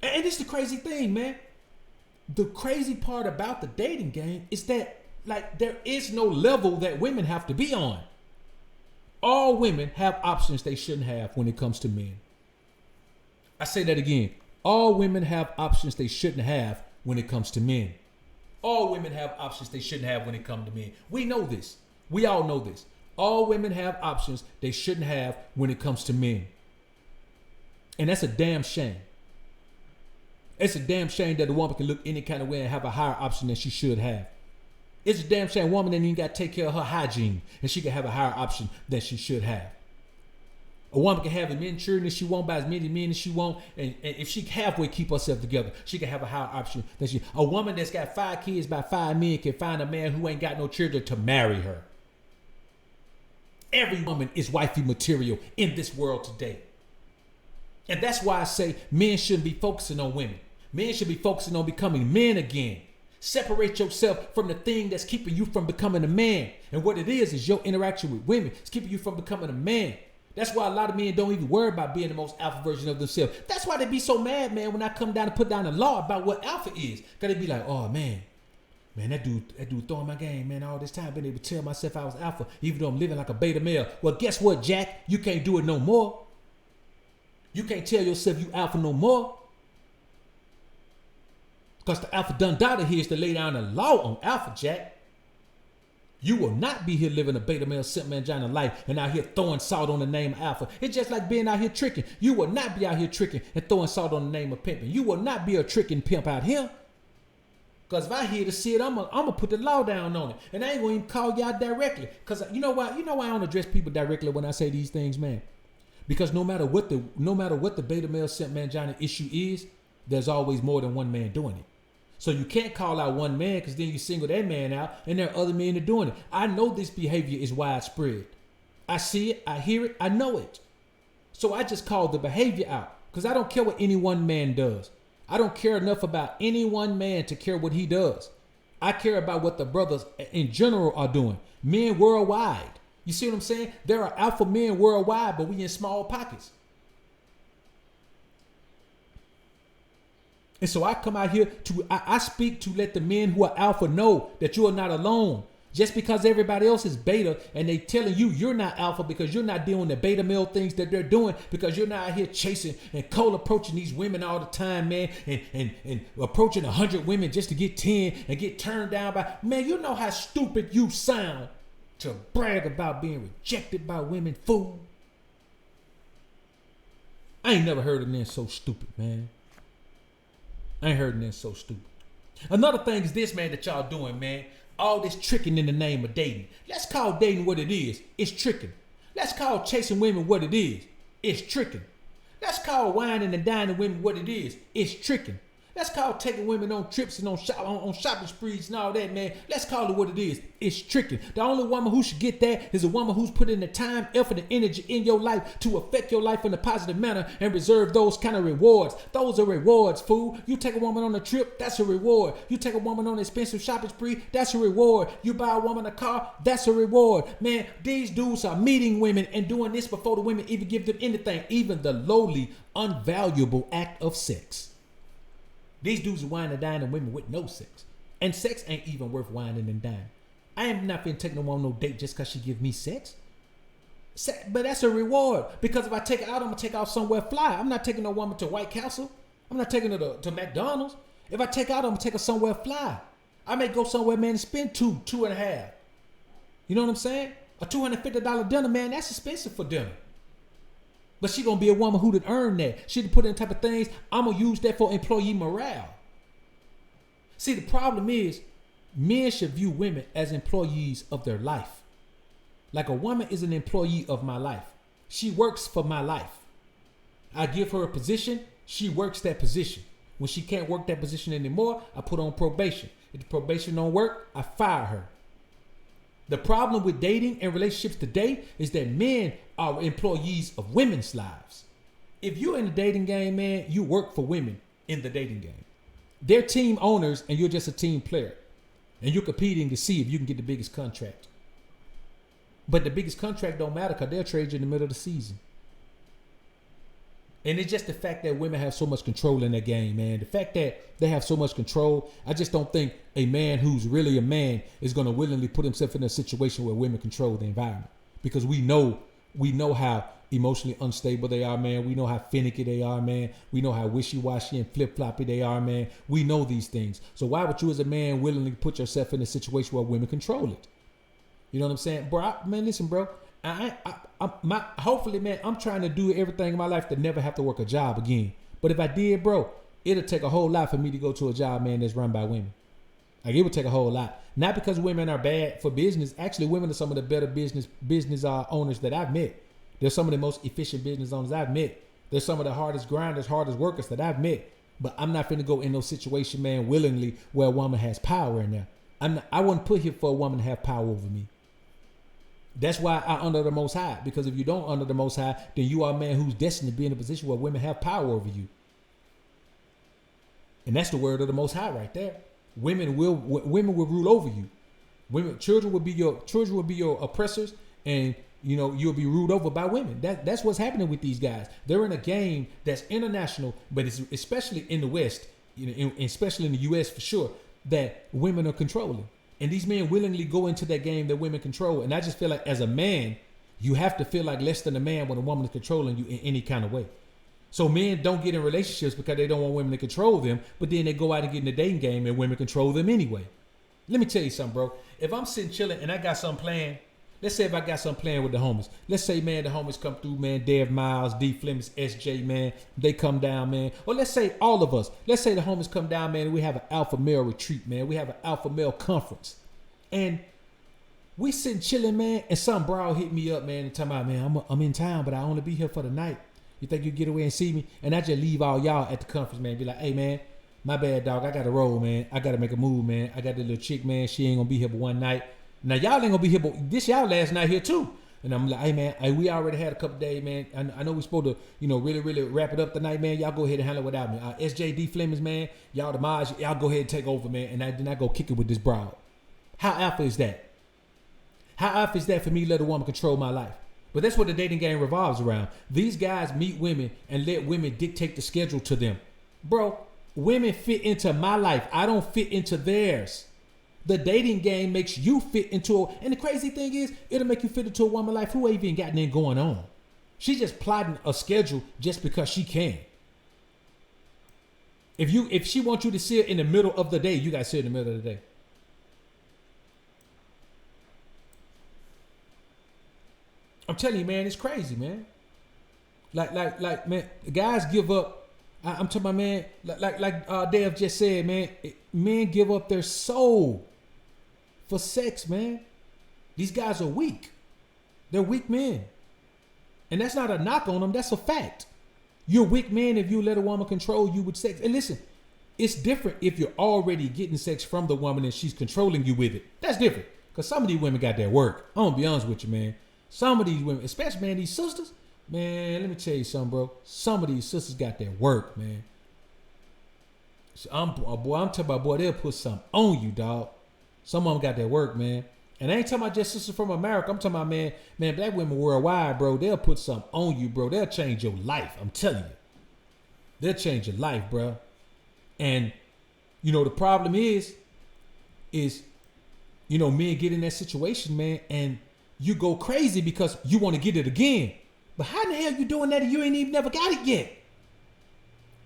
And it's the crazy thing, man. The crazy part about the dating game is that, like, there is no level that women have to be on. All women have options they shouldn't have when it comes to men. I say that again. All women have options they shouldn't have when it comes to men. All women have options they shouldn't have when it comes to men. We know this. We all know this. All women have options they shouldn't have when it comes to men. And that's a damn shame. It's a damn shame that a woman can look any kind of way and have a higher option than she should have. It's a damn shame a woman ain't even got to take care of her hygiene and she can have a higher option than she should have. A woman can have as many children as she want by as many men as she want, and if she halfway keep herself together, she can have a higher option than she. A woman that's got 5 kids by 5 men can find a man who ain't got no children to marry her. Every woman is wifey material in this world today. And that's why I say men shouldn't be focusing on women. Men should be focusing on becoming men again. Separate yourself from the thing that's keeping you from becoming a man. And what it is your interaction with women. It's keeping you from becoming a man. That's why a lot of men don't even worry about being the most alpha version of themselves. That's why they be so mad, man, when I come down and put down a law about what alpha is. Because they be like, oh, man, that dude throwing my game, man, all this time. Been able to tell myself I was alpha, even though I'm living like a beta male. Well, guess what, Jack? You can't do it no more. You can't tell yourself you alpha no more. Because the alpha done daughter here is to lay down a law on alpha, Jack. You will not be here living a beta male simp mangina life and out here throwing salt on the name of alpha. It's just like being out here tricking. You will not be out here tricking and throwing salt on the name of pimping. You will not be a tricking pimp out here. Because if I hear to see it, I'm gonna put the law down on it. And I ain't gonna even call y'all directly. Because you know why? You know why I don't address people directly when I say these things, man? Because no matter what the beta male simp mangina issue is, there's always more than one man doing it. So you can't call out one man because then you single that man out and there are other men that are doing it. I know this behavior is widespread. I see it, I hear it, I know it. So I just call the behavior out because I don't care what any one man does. I don't care enough about any one man to care what he does. I care about what the brothers in general are doing. Men worldwide. You see what I'm saying? There are alpha men worldwide, but we in small pockets. And so I come out here I speak to let the men who are alpha know that you are not alone. Just because everybody else is beta and they telling you you're not alpha because you're not doing the beta male things that they're doing because you're not out here chasing and cold approaching these women all the time, man, and approaching 100 women just to get 10 and get turned down by, man, you know how stupid you sound to brag about being rejected by women, fool. I ain't never heard of them so stupid, man. I ain't heard that so stupid. Another thing is this, man, that y'all doing, man. All this tricking in the name of dating. Let's call dating what it is. It's tricking. Let's call chasing women what it is. It's tricking. Let's call whining and dining women what it is. It's tricking. Let's call taking women on trips and on shopping sprees and all that, man. Let's call it what it is. It's tricking. The only woman who should get that is a woman who's put in the time, effort, and energy in your life to affect your life in a positive manner and reserve those kind of rewards. Those are rewards, fool. You take a woman on a trip, that's a reward. You take a woman on an expensive shopping spree, that's a reward. You buy a woman a car, that's a reward. Man, these dudes are meeting women and doing this before the women even give them anything, even the lowly, unvaluable act of sex. These dudes are whining and dining women with no sex. And sex ain't even worth whining and dining. I am not finna take no woman no date just because she give me sex. But that's a reward. Because if I take her out, I'm going to take her out somewhere fly. I'm not taking no woman to White Castle. I'm not taking her to McDonald's. If I take her out, I'm going to take her somewhere fly. I may go somewhere, man, and spend two and a half. You know what I'm saying? A $250 dinner, man, that's expensive for dinner. But she going to be a woman who did earn that. She did put in type of things. I'm going to use that for employee morale. See, the problem is men should view women as employees of their life. Like a woman is an employee of my life. She works for my life. I give her a position. She works that position. When she can't work that position anymore, I put her on probation. If the probation don't work, I fire her. The problem with dating and relationships today is that men are employees of women's lives. If you're in the dating game, man, you work for women in the dating game. They're team owners and you're just a team player. And you're competing to see if you can get the biggest contract. But the biggest contract don't matter because they'll trade you in the middle of the season. And it's just the fact that women have so much control in that game, man. The fact that they have so much control, I just don't think a man who's really a man is going to willingly put himself in a situation where women control the environment. Because we know how emotionally unstable they are, man. We know how finicky they are, man. We know how wishy-washy and flip-floppy they are, man. We know these things. So why would you as a man willingly put yourself in a situation where women control it? You know what I'm saying? Bro, listen, bro. Hopefully, man, I'm trying to do everything in my life to never have to work a job again. But if I did, bro, it'll take a whole lot for me to go to a job, man, that's run by women. Like, it would take a whole lot. Not because women are bad for business. Actually, women are some of the better business owners that I've met. They're some of the most efficient business owners I've met. They're some of the hardest grinders, hardest workers that I've met. But I'm not finna go in no situation, man, willingly where a woman has power in there. I wouldn't put here for a woman to have power over me. That's why I honor the Most High. Because if you don't honor the Most High, then you are a man who's destined to be in a position where women have power over you. And that's the word of the Most High right there. Women will rule over you. Children will be your oppressors, and you'll be ruled over by women. That's what's happening with these guys. They're in a game that's international, but it's especially in the West, especially in the U.S. for sure, that women are controlling. And these men willingly go into that game that women control. And I just feel like as a man, you have to feel like less than a man when a woman is controlling you in any kind of way. So men don't get in relationships because they don't want women to control them. But then they go out and get in the dating game and women control them anyway. Let me tell you something, bro. If I'm sitting chilling and I got something planned, let's say if I got something planned with the homies. Let's say, man, the homies come through, man. Dev Miles, D Flemings, SJ, man. They come down, man. Or let's say all of us. Let's say the homies come down, man, and we have an alpha male retreat, man. We have an alpha male conference. And we sitting chilling, man, and some bro hit me up, man, and talking about, man, I'm in town, but I only be here for the night. You think you get away and see me? And I just leave all y'all at the conference, man. Be like, hey, man, my bad, dog. I got to roll, man. I got to make a move, man. I got the little chick, man. She ain't going to be here but one night. Now, y'all ain't going to be here, but this y'all last night here, too. And I'm like, hey, man, we already had a couple days, man. I know we supposed to, really, really wrap it up tonight, man. Y'all go ahead and handle it without me. SJD Flemings, man. Y'all the mods. Y'all go ahead and take over, man. And then I go kick it with this broad. How alpha is that? How alpha is that for me to let a woman control my life? But that's what the dating game revolves around. These guys meet women and let women dictate the schedule to them. Bro, women fit into my life. I don't fit into theirs. The dating game makes you fit into and the crazy thing is, it'll make you fit into a woman's life who ain't even got nothing going on. She's just plotting a schedule just because she can. If she wants you to see her in the middle of the day, you gotta see her in the middle of the day. I'm telling you, man, it's crazy, man. Like, man, guys give up. I'm talking about, man, like Dev just said, man, men give up their soul for sex, man. These guys are weak. They're weak men. And that's not a knock on them. That's a fact. You're weak men if you let a woman control you with sex. And listen, it's different if you're already getting sex from the woman and she's controlling you with it. That's different. Because some of these women got their work. I'm going to be honest with you, man. Some of these women, especially, man, these sisters, man, let me tell you something, bro. Some of these sisters got their work, man. So I'm talking about, boy, they'll put something on you, dog. Some of them got their work, man. And I ain't talking about just sisters from America. I'm talking about, man, black women worldwide, bro. They'll put something on you, bro. They'll change your life. I'm telling you. They'll change your life, bro. And, the problem is, is, you know, men get in that situation, man, and you go crazy because you want to get it again. But how in the hell you doing that and you ain't even never got it yet?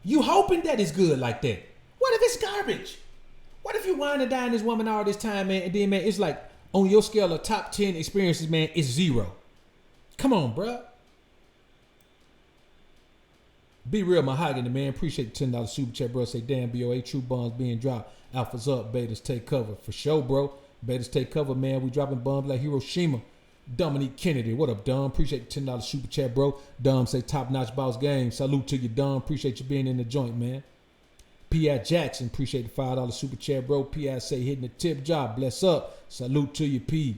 You hoping that it's good like that. What if it's garbage? What if you wind and dine this woman all this time, man, and then, man, it's like on your scale of top 10 experiences, man, it's 0. Come on, bruh. Be real, Mahogany, man. Appreciate the $10 super chat, bro. Say, damn, BoA, true bombs being dropped. Alpha's up, betas take cover. For sure, bro. Betas take cover, man. We dropping bombs like Hiroshima. Dominique Kennedy, what up, Dom? Appreciate the $10 super chat, bro. Dom say top-notch boss game. Salute to you, Dom. Appreciate you being in the joint, man. P.I. Jackson, appreciate the $5 super chat, bro. P.I. say hitting the tip job. Bless up. Salute to you, P.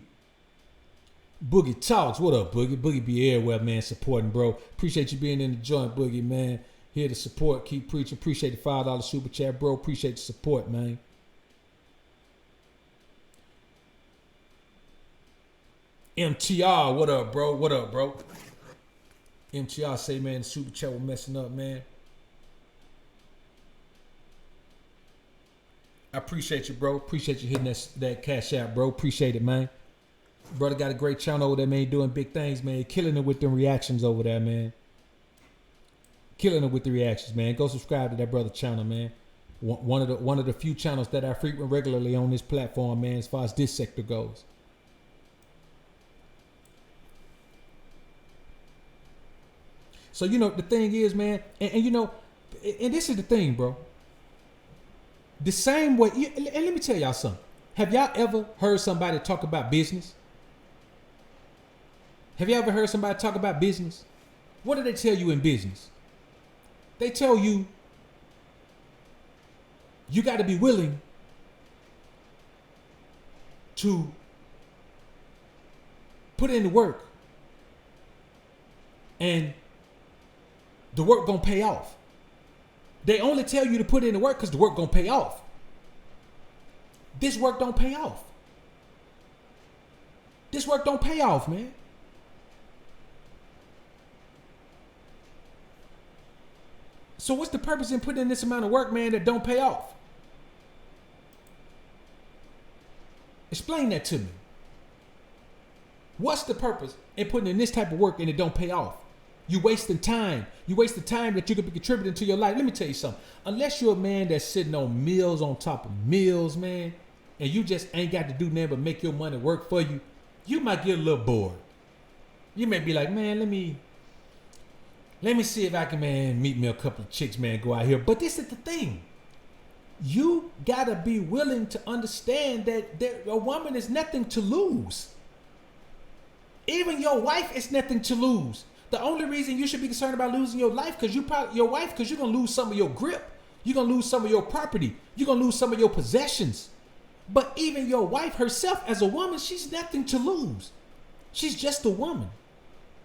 Boogie Talks, what up, Boogie? Boogie be everywhere, man, supporting, bro. Appreciate you being in the joint, Boogie, man. Here to support, keep preaching. Appreciate the $5 super chat, bro. Appreciate the support, man. MTR, what up, bro? What up, bro? MTR say, man, the super chat was messing up, man. I appreciate you, bro. Appreciate you hitting that cash out, bro. Appreciate it, man. Brother got a great channel over there, man. Doing big things, man. Killing it with them reactions over there, man. Killing it with the reactions, man. Go subscribe to that brother channel, man. One of the few channels that I frequent regularly on this platform, man, as far as this sector goes. So, you know, the thing is, man, and you know, and this is the thing, bro. The same way, and let me tell y'all something. Have y'all ever heard somebody talk about business? Have you ever heard somebody talk about business? What do they tell you in business? They tell you, you got to be willing to put in the work, and the work gonna pay off. They only tell you to put in the work because the work gonna pay off. This work don't pay off. This work don't pay off, man. So what's the purpose in putting in this amount of work, man, that don't pay off? Explain that to me. What's the purpose in putting in this type of work and it don't pay off? You wasting time. You wasting time that you could be contributing to your life. Let me tell you something. Unless you're a man that's sitting on meals on top of meals, man, and you just ain't got to do nothing but make your money work for you, you might get a little bored. You may be like, man, let me see if I can, man, meet me a couple of chicks, man, go out here. But this is the thing. You gotta be willing to understand that a woman is nothing to lose. Even your wife is nothing to lose. The only reason you should be concerned about losing your life because you're gonna lose some of your grip. You're gonna lose some of your property. You're gonna lose some of your possessions. But even your wife herself, as a woman, she's nothing to lose. She's just a woman.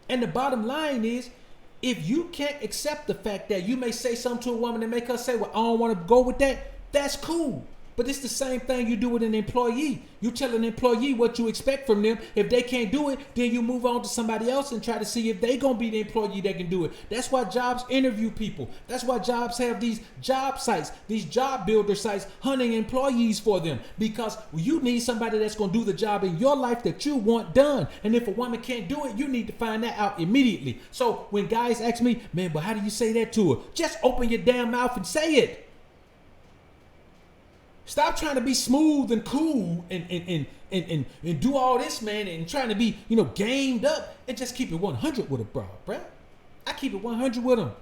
And the bottom line is, if you can't accept the fact that you may say something to a woman and make her say, well, I don't want to go with that, that's cool. But it's the same thing you do with an employee. You tell an employee what you expect from them. If they can't do it, then you move on to somebody else and try to see if they gonna be the employee that can do it. That's why jobs interview people. That's why jobs have these job sites, these job builder sites, hunting employees for them. Because you need somebody that's gonna do the job in your life that you want done. And if a woman can't do it, you need to find that out immediately. So when guys ask me, man, but how do you say that to her? Just open your damn mouth and say it. Stop trying to be smooth and cool and do all this, man, and trying to be, you know, gamed up, and just keep it 100 with a bro. I keep it 100 with them.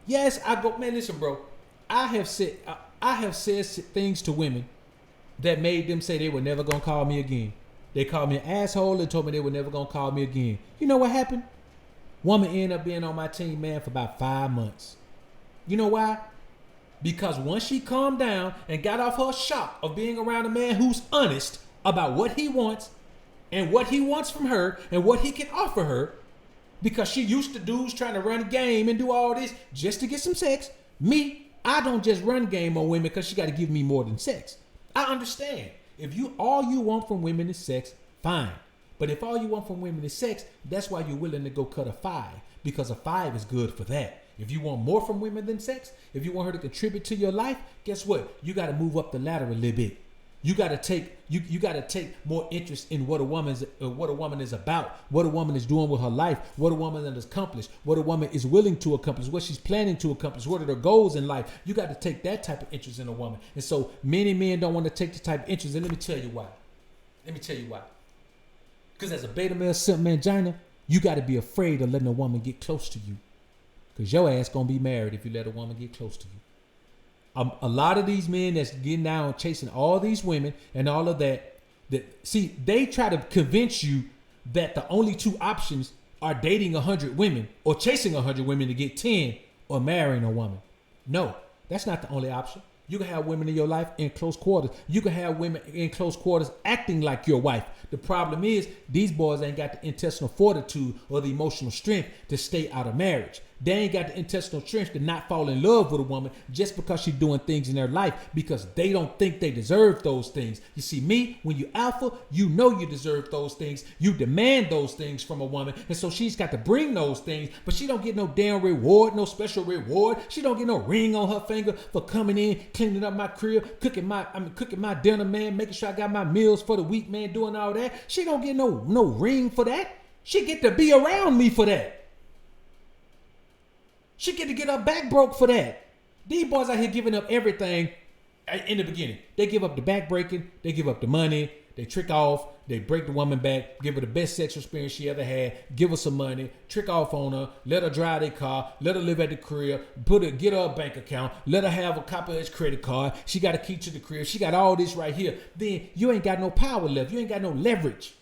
Yes, I go, man, listen, bro. I have said things to women that made them say they were never gonna call me again. They called me an asshole and told me they were never gonna call me again. You know what happened? Woman ended up being on my team, man, for about 5 months. You know why? Because once she calmed down and got off her shock of being around a man who's honest about what he wants and what he wants from her and what he can offer her, because she used to dudes trying to run a game and do all this just to get some sex. Me, I don't just run game on women because she got to give me more than sex. I understand. If all you want from women is sex, fine. But if all you want from women is sex, that's why you're willing to go cut a 5, because a 5 is good for that. If you want more from women than sex, if you want her to contribute to your life, guess what? You got to move up the ladder a little bit. You gotta take more interest in what a woman is about, what a woman is doing with her life, what a woman has accomplished, what a woman is willing to accomplish, what she's planning to accomplish, what are her goals in life. You got to take that type of interest in a woman. And so many men don't want to take the type of interest. And let me tell you why. Because as a beta male simp mangina, you got to be afraid of letting a woman get close to you. Because your ass gonna be married if you let a woman get close to you. A lot of these men that's getting down chasing all these women and all of that, see, they try to convince you that the only two options are dating 100 women or chasing 100 women to get 10 or marrying a woman. No, that's not the only option. You can have women in your life in close quarters. You can have women in close quarters acting like your wife. The problem is these boys ain't got the intestinal fortitude or the emotional strength to stay out of marriage. They ain't got the intestinal strength to not fall in love with a woman just because she's doing things in their life because they don't think they deserve those things. You see, me, when you alpha, you know you deserve those things. You demand those things from a woman. And so she's got to bring those things, but she don't get no damn reward, no special reward. She don't get no ring on her finger for coming in, cleaning up my crib, cooking my dinner, man, making sure I got my meals for the week, man, doing all that. She don't get no ring for that. She get to be around me for that. She get her back broke for that. These boys out here giving up everything in the beginning. They give up the back breaking. They give up the money. They trick off. They break the woman back. Give her the best sexual experience she ever had. Give her some money. Trick off on her. Let her drive their car. Let her live at the crib. Get her a bank account. Let her have a copy of his credit card. She got a key to the crib. She got all this right here. Then you ain't got no power left. You ain't got no leverage.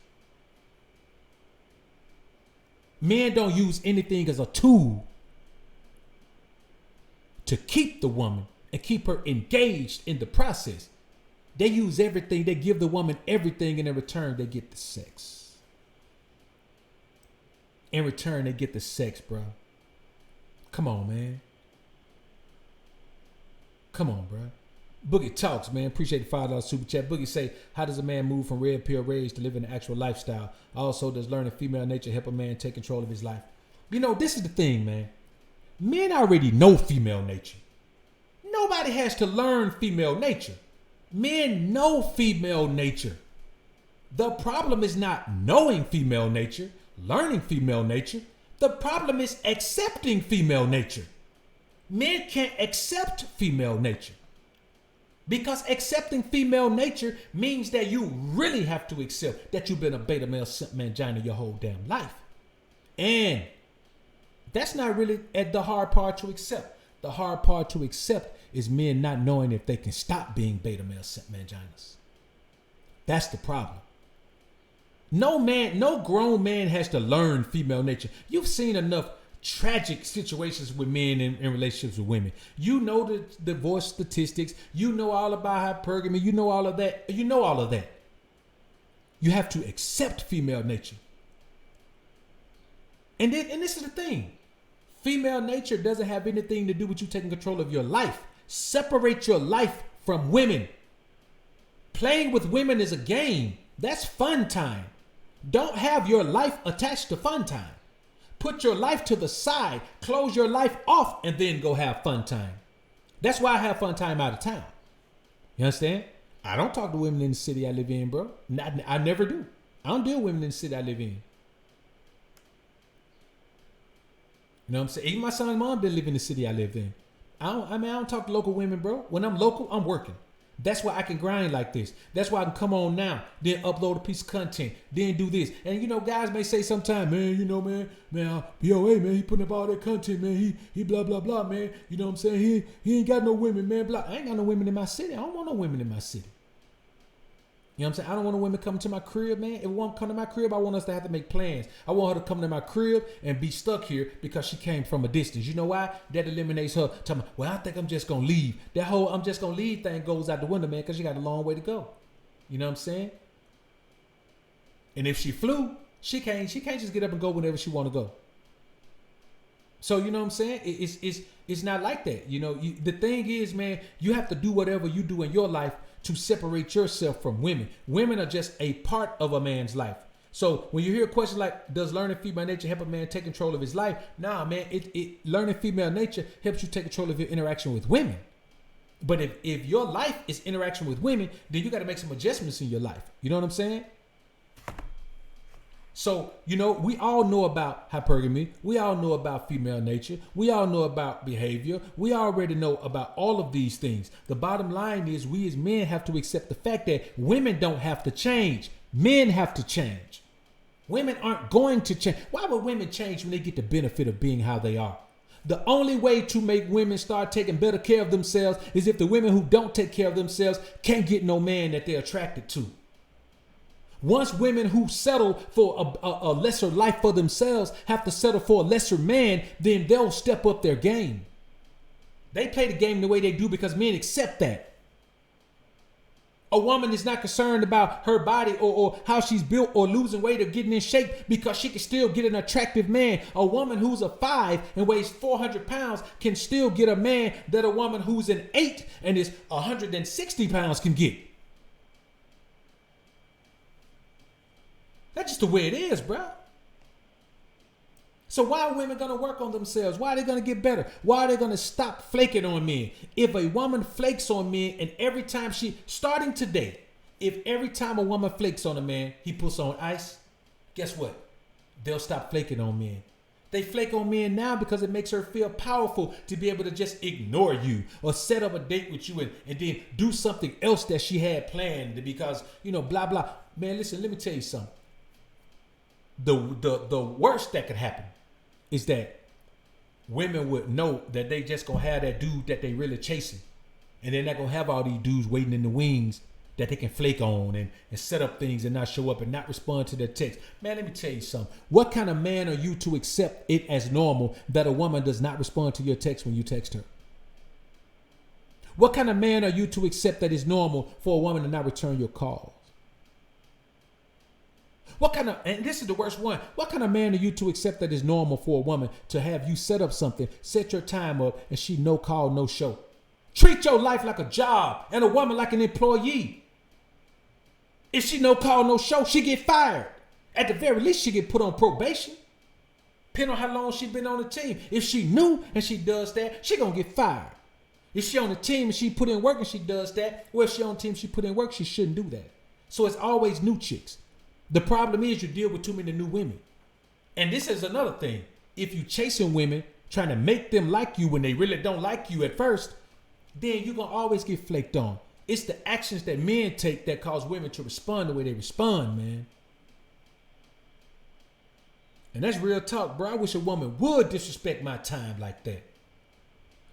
Men don't use anything as a tool to keep the woman and keep her engaged in the process. They use everything. They give the woman everything, and in return, they get the sex. In return, they get the sex, bro. Come on, man. Come on, bro. Boogie talks, man. Appreciate the $5 super chat. Boogie say, how does a man move from red pill rage to living an actual lifestyle? Also, does learning female nature help a man take control of his life? You know, this is the thing, man. Men already know female nature. Nobody has to learn female nature. Men know female nature. The problem is not knowing female nature, learning female nature. The problem is accepting female nature. Men can't accept female nature. Because accepting female nature means that you really have to accept that you've been a beta male simp mangina your whole damn life. And that's not really the hard part to accept. The hard part to accept is men not knowing if they can stop being beta male simp manginas. That's the problem. No grown man has to learn female nature. You've seen enough tragic situations with men in relationships with women. You know the divorce statistics. You know all about hypergamy. You know all of that. You have to accept female nature. And this is the thing. Female nature doesn't have anything to do with you taking control of your life. Separate your life from women. Playing with women is a game. That's fun time. Don't have your life attached to fun time. Put your life to the side. Close your life off and then go have fun time. That's why I have fun time out of town. You understand? I don't talk to women in the city I live in, bro. I never do. I don't deal with women in the city I live in. You know what I'm saying? Even my son's mom didn't live in the city I live in. I don't talk to local women, bro. When I'm local, I'm working. That's why I can grind like this. That's why I can come on now, then upload a piece of content, then do this. And you know, guys may say sometime, man, you know, man, BoA, man, he putting up all that content, man. He blah, blah, blah, man. You know what I'm saying? He ain't got no women, man. Blah. I ain't got no women in my city. I don't want no women in my city. You know what I'm saying? I don't want a woman coming to my crib, man. If a woman come to my crib, I want us to have to make plans. I want her to come to my crib and be stuck here because she came from a distance. You know why? That eliminates her telling me, well, I think I'm just going to leave. That whole I'm just going to leave thing goes out the window, man, because you got a long way to go. You know what I'm saying? And if she flew, she can't just get up and go whenever she want to go. So, you know what I'm saying? It's not like that. You know, the thing is, man, you have to do whatever you do in your life to separate yourself from women. Women are just a part of a man's life. So when you hear a question like, does learning female nature help a man take control of his life? Nah, man, learning female nature helps you take control of your interaction with women. But if your life is interaction with women, then you got to make some adjustments in your life. You know what I'm saying? So, we all know about hypergamy. We all know about female nature. We all know about behavior. We already know about all of these things. The bottom line is we as men have to accept the fact that women don't have to change. Men have to change. Women aren't going to change. Why would women change when they get the benefit of being how they are? The only way to make women start taking better care of themselves is if the women who don't take care of themselves can't get no man that they're attracted to. Once women who settle for a lesser life for themselves have to settle for a lesser man, then they'll step up their game. They play the game the way they do because men accept that. A woman is not concerned about her body or how she's built or losing weight or getting in shape because she can still get an attractive man. A woman who's a 5 and weighs 400 pounds can still get a man that a woman who's an 8 and is 160 pounds can get. That's just the way it is, bro. So why are women going to work on themselves? Why are they going to get better? Why are they going to stop flaking on men? If a woman flakes on men and every time starting today, if every time a woman flakes on a man, he puts on ice, guess what? They'll stop flaking on men. They flake on men now because it makes her feel powerful to be able to just ignore you or set up a date with you and then do something else that she had planned because, blah, blah. Man, listen, let me tell you something. The worst that could happen is that women would know that they just gonna have that dude that they really chasing, and they're not gonna have all these dudes waiting in the wings that they can flake on and set up things and not show up and not respond to their text. Man, let me tell you something. What kind of man are you to accept it as normal that a woman does not respond to your text when you text her? What kind of man are you to accept that it's normal for a woman to not return your calls? And this is the worst one. What kind of man are you to accept that it's normal for a woman to have you set up something, set your time up, and she no call, no show? Treat your life like a job and a woman like an employee. If she no call, no show, she get fired. At the very least, she get put on probation. Depending on how long she been on the team. If she new and she does that, she gonna get fired. If she on the team and she put in work and she does that, or if she on the team, she put in work, she shouldn't do that. So it's always new chicks. The problem is you deal with too many new women. And this is another thing. If you chasing women, trying to make them like you when they really don't like you at first, then you're going to always get flaked on. It's the actions that men take that cause women to respond the way they respond, man. And that's real talk, bro. I wish a woman would disrespect my time like that.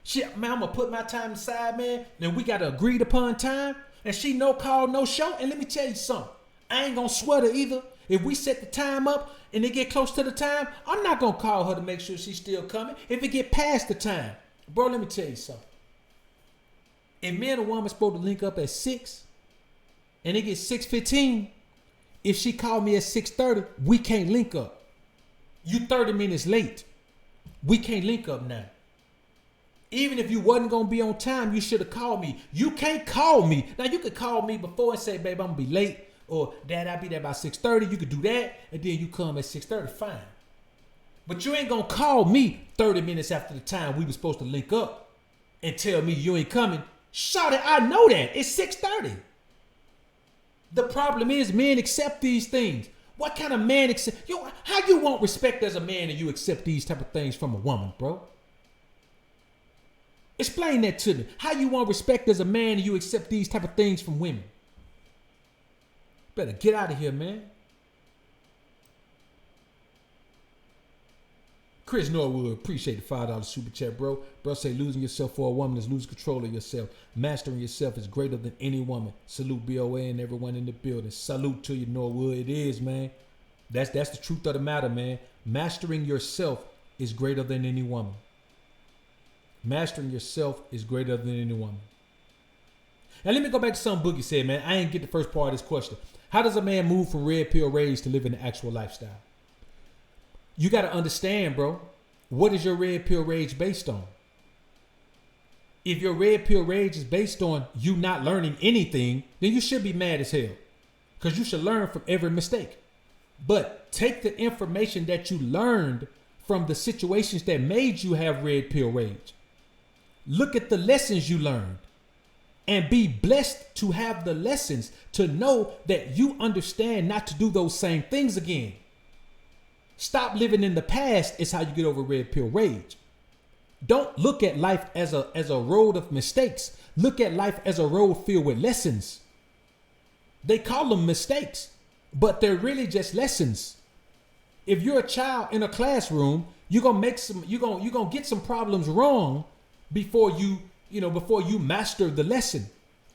Shit, man, I'm going to put my time aside, man. Then we got to agreed upon time. And she no call, no show. And let me tell you something. I ain't gonna sweat her either. If we set the time up and it get close to the time, I'm not gonna call her to make sure she's still coming. If it get past the time, bro, let me tell you something. If me and a woman supposed to link up at 6 and it gets 6:15, if she called me at 6:30, we can't link up. You 30 minutes late. We can't link up now. Even if you wasn't gonna be on time, you should have called me. You can't call me. Now you could call me before and say, babe, I'm gonna be late. Or, Dad, I'll be there by 6:30. You could do that, and then you come at 6:30. Fine. But you ain't going to call me 30 minutes after the time we were supposed to link up and tell me you ain't coming. Shawty, I know that. It's 6:30. The problem is men accept these things. What kind of man accept? How you want respect as a man and you accept these type of things from a woman, bro? Explain that to me. How you want respect as a man and you accept these type of things from women? Better get out of here, man. Chris Norwood, appreciate the $5 super chat, bro. Bro say losing yourself for a woman is losing control of yourself. Mastering yourself is greater than any woman. Salute BoA and everyone in the building. Salute to you, Norwood. It is, man. That's the truth of the matter, man. Mastering yourself is greater than any woman. Mastering yourself is greater than any woman. Now let me go back to something Boogie said, man. I ain't get the first part of this question. How does a man move from red pill rage to living the actual lifestyle? You got to understand, bro. What is your red pill rage based on? If your red pill rage is based on you not learning anything, then you should be mad as hell. Because you should learn from every mistake. But take the information that you learned from the situations that made you have red pill rage. Look at the lessons you learned. and be blessed to have the lessons to know that you understand not to do those same things again. Stop living in the past is how you get over red pill rage. Don't look at life as a road of mistakes. Look at life as a road filled with lessons. They call them mistakes, but they're really just lessons. If you're a child in a classroom, you're gonna get some problems wrong before you master the lesson.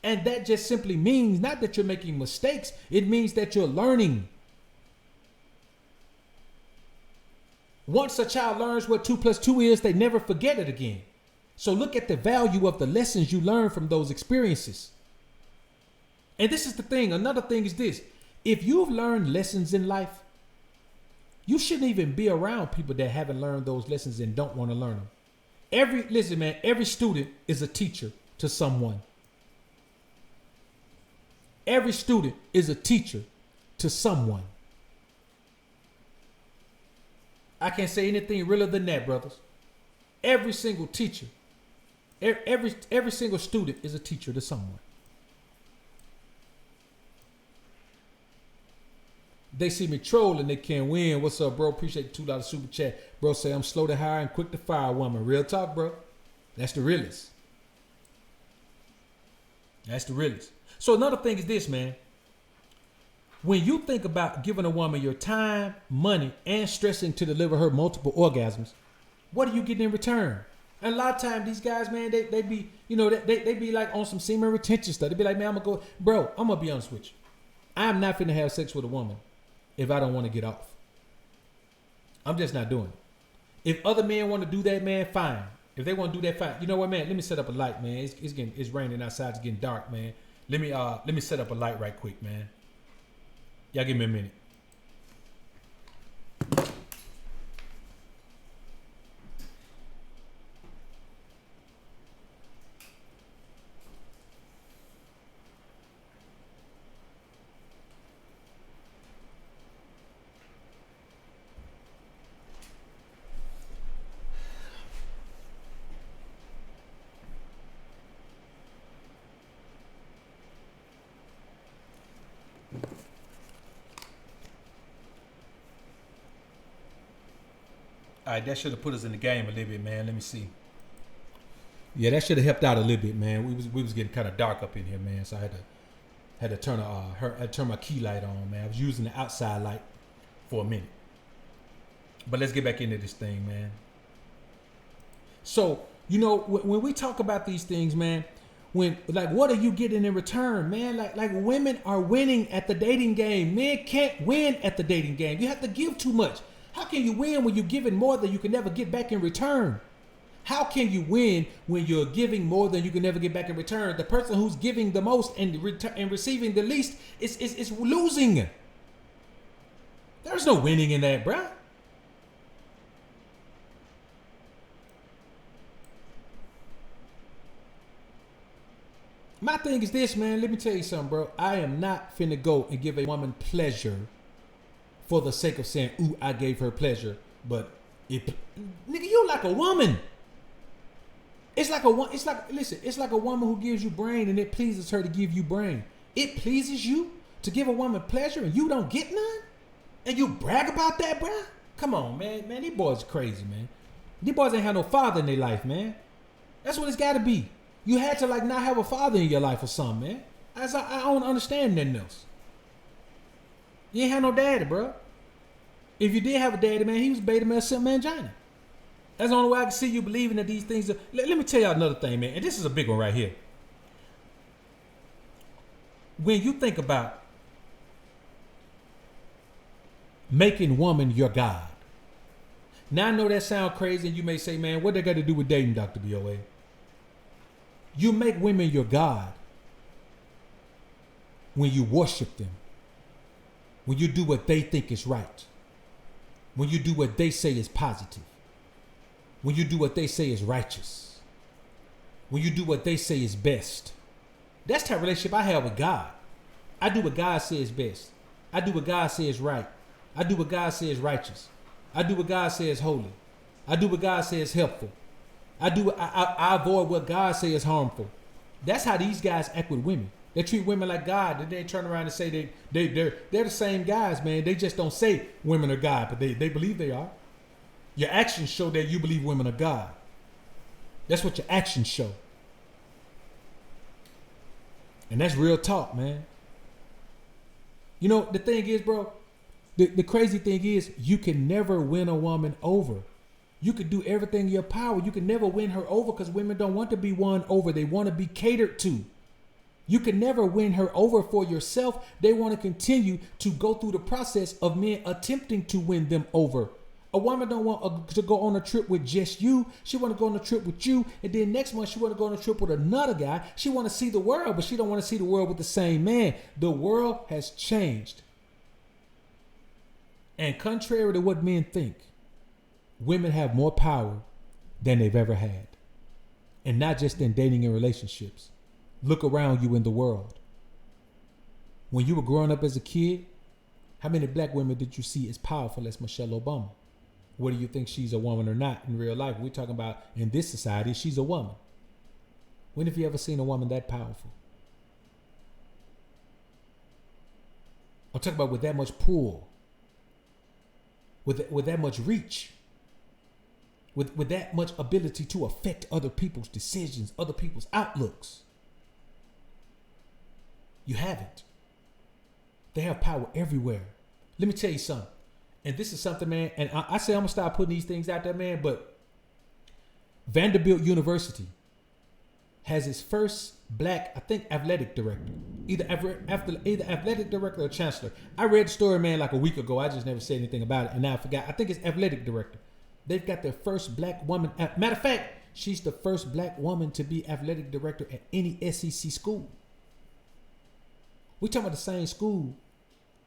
And that just simply means not that you're making mistakes, it means that you're learning. Once a child learns what 2 + 2 is, they never forget it again. So look at the value of the lessons you learn from those experiences. And this is the thing. Another thing is this. If you've learned lessons in life, you shouldn't even be around people that haven't learned those lessons and don't want to learn them. Every student is a teacher to someone. Every student is a teacher to someone. I can't say anything realer than that, brothers. Every single teacher, every single student is a teacher to someone. They see me trolling, they can't win. What's up, bro? Appreciate the $2 super chat. Bro say I'm slow to hire and quick to fire, woman. Real talk, bro. That's the realest. That's the realest. So another thing is this, man. When you think about giving a woman your time, money, and stressing to deliver her multiple orgasms, what are you getting in return? And a lot of times these guys, man, they be, they be like on some semen retention stuff. They be like, man, I'm gonna go, bro, I'm gonna be honest with you. I'm not finna have sex with a woman if I don't want to get off. I'm just not doing it. If other men want to do that, man, fine. If they want to do that, fine. You know what, man? Let me set up a light, man. It's raining outside. It's getting dark, man. Let me set up a light right quick, man. Y'all give me a minute. All right, that should have put us in the game a little bit, man. Let me see. Yeah, that should have helped out a little bit, man. We was getting kind of dark up in here, man. So I had to turn my key light on, man. I was using the outside light for a minute. But let's get back into this thing, man. So, when we talk about these things, man, what are you getting in return, man? Like women are winning at the dating game. Men can't win at the dating game. You have to give too much. How can you win when you're giving more than you can never get back in return? How can you win when you're giving more than you can never get back in return? The person who's giving the most and receiving the least is losing. There's no winning in that, bruh. My thing is this, man. Let me tell you something, bro. I am not finna go and give a woman pleasure for the sake of saying, ooh, I gave her pleasure. But nigga, you like a woman. It's like a woman who gives you brain and it pleases her to give you brain. It pleases you to give a woman pleasure and you don't get none? And you brag about that, bruh? Come on, man. Man, these boys are crazy, man. These boys ain't had no father in their life, man. That's what it's gotta be. You had to not have a father in your life or something, man. I don't understand nothing else. You ain't had no daddy, bro. If you did have a daddy, man, he was beta male simp mangina. That's the only way I can see you believing that these things are... Let me tell y'all another thing, man. And this is a big one right here. When you think about making woman your God. Now I know that sounds crazy and you may say, man, what they got to do with dating, Dr. BoA? You make women your God when you worship them. When you do what they think is right. When you do what they say is positive. When you do what they say is righteous. When you do what they say is best. That's the type of relationship I have with God. I do what God says best. I do what God says right. I do what God says righteous. I do what God says holy. I do what God says helpful. I avoid what God says harmful. That's how these guys act with women. They treat women like God. Then they turn around and say they're the same guys, man. They just don't say women are God, but they believe they are. Your actions show that you believe women are God. That's what your actions show. And that's real talk, man. You know, the thing is, bro, the crazy thing is you can never win a woman over. You could do everything in your power. You can never win her over because women don't want to be won over. They want to be catered to. You can never win her over for yourself. They want to continue to go through the process of men attempting to win them over. A woman don't want to go on a trip with just you. She want to go on a trip with you. And then next month she want to go on a trip with another guy. She want to see the world, but she don't want to see the world with the same man. The world has changed. And contrary to what men think, women have more power than they've ever had. And not just in dating and relationships. Look around you in the world. When you were growing up as a kid, how many black women did you see as powerful as Michelle Obama? Whether you think she's a woman or not in real life, we're talking about in this society, she's a woman. When have you ever seen a woman that powerful? I'm talking about with that much pull, with that much reach, with that much ability to affect other people's decisions, other people's outlooks. You haven't. They have power everywhere. Let me tell you something. And this is something, man, and I say I'm going to start putting these things out there, man, but Vanderbilt University has its first black, I think, athletic director. Either athletic director or chancellor. I read the story, man, like a week ago. I just never said anything about it, and now I forgot. I think it's athletic director. They've got their first black woman. Matter of fact, she's the first black woman to be athletic director at any SEC school. We're talking about the same school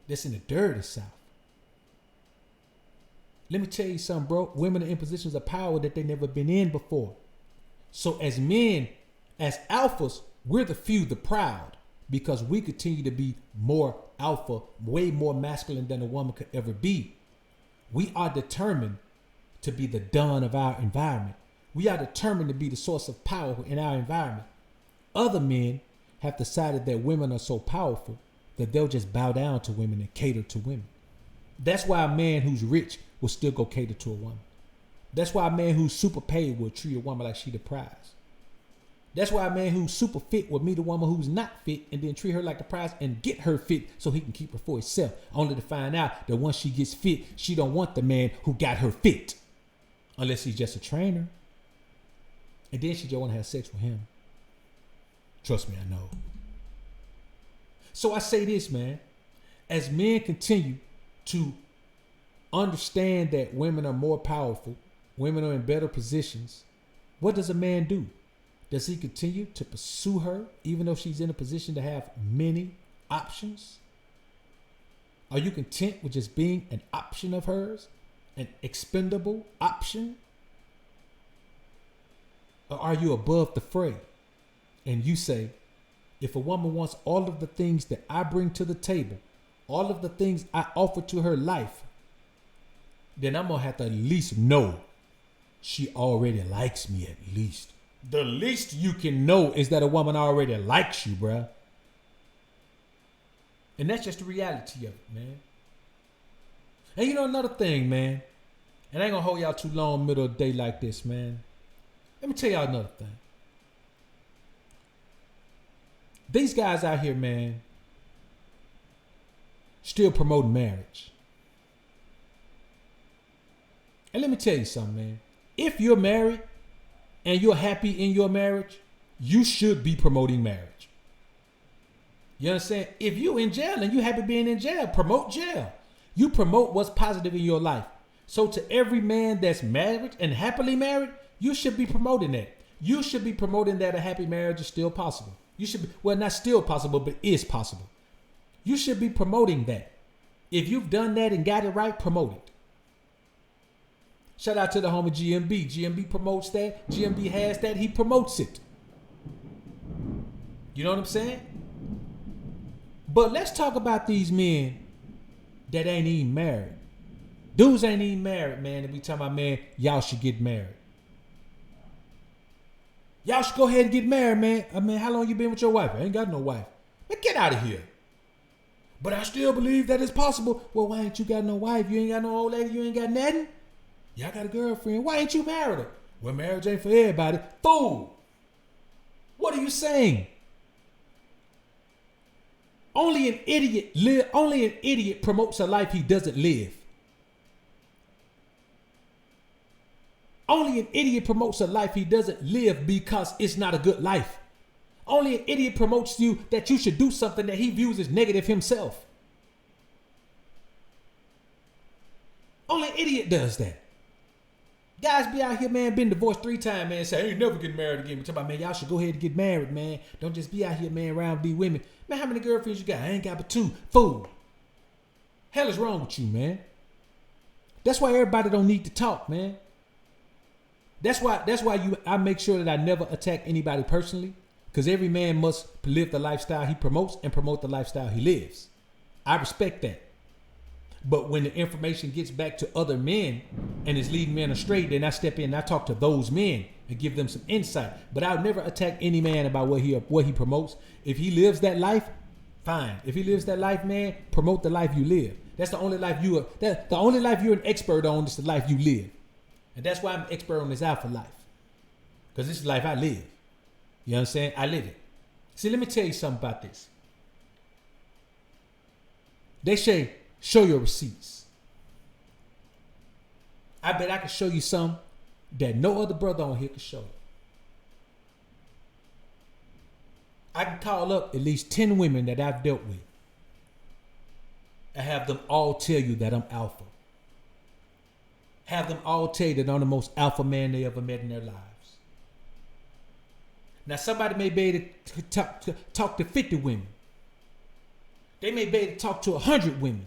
that's in the dirty South. Let me tell you something, bro. Women are in positions of power that they've never been in before. So as men, as alphas, we're the few, the proud, because we continue to be more alpha, way more masculine than a woman could ever be. We are determined to be the Don of our environment. We are determined to be the source of power in our environment. Other men have decided that women are so powerful that they'll just bow down to women and cater to women. That's why a man who's rich will still go cater to a woman. That's why a man who's super paid will treat a woman like she the prize. That's why a man who's super fit will meet a woman who's not fit and then treat her like the prize and get her fit so he can keep her for himself. Only to find out that once she gets fit, she don't want the man who got her fit. Unless he's just a trainer. And then she just want to have sex with him. Trust me, I know. So I say this, man. As men continue to understand that women are more powerful, women are in better positions, what does a man do? Does he continue to pursue her even though she's in a position to have many options? Are you content with just being an option of hers? An expendable option? Or are you above the fray? And you say, if a woman wants all of the things that I bring to the table, all of the things I offer to her life, then I'm going to have to at least know she already likes me at least. The least you can know is that a woman already likes you, bruh. And that's just the reality of it, man. And you know another thing, man. And I ain't going to hold y'all too long middle of the day like this, man. Let me tell y'all another thing. These guys out here, man, still promoting marriage. And let me tell you something, man. If you're married and you're happy in your marriage, you should be promoting marriage. You understand? If you're in jail and you happy being in jail, promote jail. You promote what's positive in your life. So to every man that's married and happily married, you should be promoting that. You should be promoting that a happy marriage is still possible. You should be, well, not still possible, but is possible. You should be promoting that. If you've done that and got it right, promote it. Shout out to the homie GMB. GMB promotes that. GMB has that. He promotes it. You know what I'm saying? But let's talk about these men that ain't even married. Dudes ain't even married, man. And we talking about, man, y'all should get married. Y'all should go ahead and get married, man. I mean, how long you been with your wife? I ain't got no wife. Man, get out of here. But I still believe that it's possible. Well, why ain't you got no wife? You ain't got no old lady. You ain't got nothing. Y'all got a girlfriend. Why ain't you married her? Well, marriage ain't for everybody. Fool. What are you saying? Only an idiot promotes a life he doesn't live. Only an idiot promotes a life he doesn't live because it's not a good life. Only an idiot promotes you that you should do something that he views as negative himself. Only an idiot does that. Guys be out here, man, been divorced 3 times, man, say, I ain't never getting married again. We talk about, man, y'all should go ahead and get married, man. Don't just be out here, man, around be women. Man, how many girlfriends you got? I ain't got but 2. Fool. Hell is wrong with you, man. That's why everybody don't need to talk, man. That's why I make sure that I never attack anybody personally. Because every man must live the lifestyle he promotes and promote the lifestyle he lives. I respect that. But when the information gets back to other men and is leading men astray, then I step in and I talk to those men and give them some insight. But I'll never attack any man about what he promotes. If he lives that life, fine. If he lives that life, man, promote the life you live. That's the only life the only life you're an expert on is the life you live. And that's why I'm an expert on this alpha life. Because this is the life I live. You understand? I live it. See, let me tell you something about this. They say, show your receipts. I bet I can show you some that no other brother on here can show you. I can call up at least 10 women that I've dealt with and have them all tell you that I'm alpha. Have them all tell you that I'm the most alpha man they ever met in their lives. Now, somebody may be able to talk to 50 women. They may be able to talk to 100 women.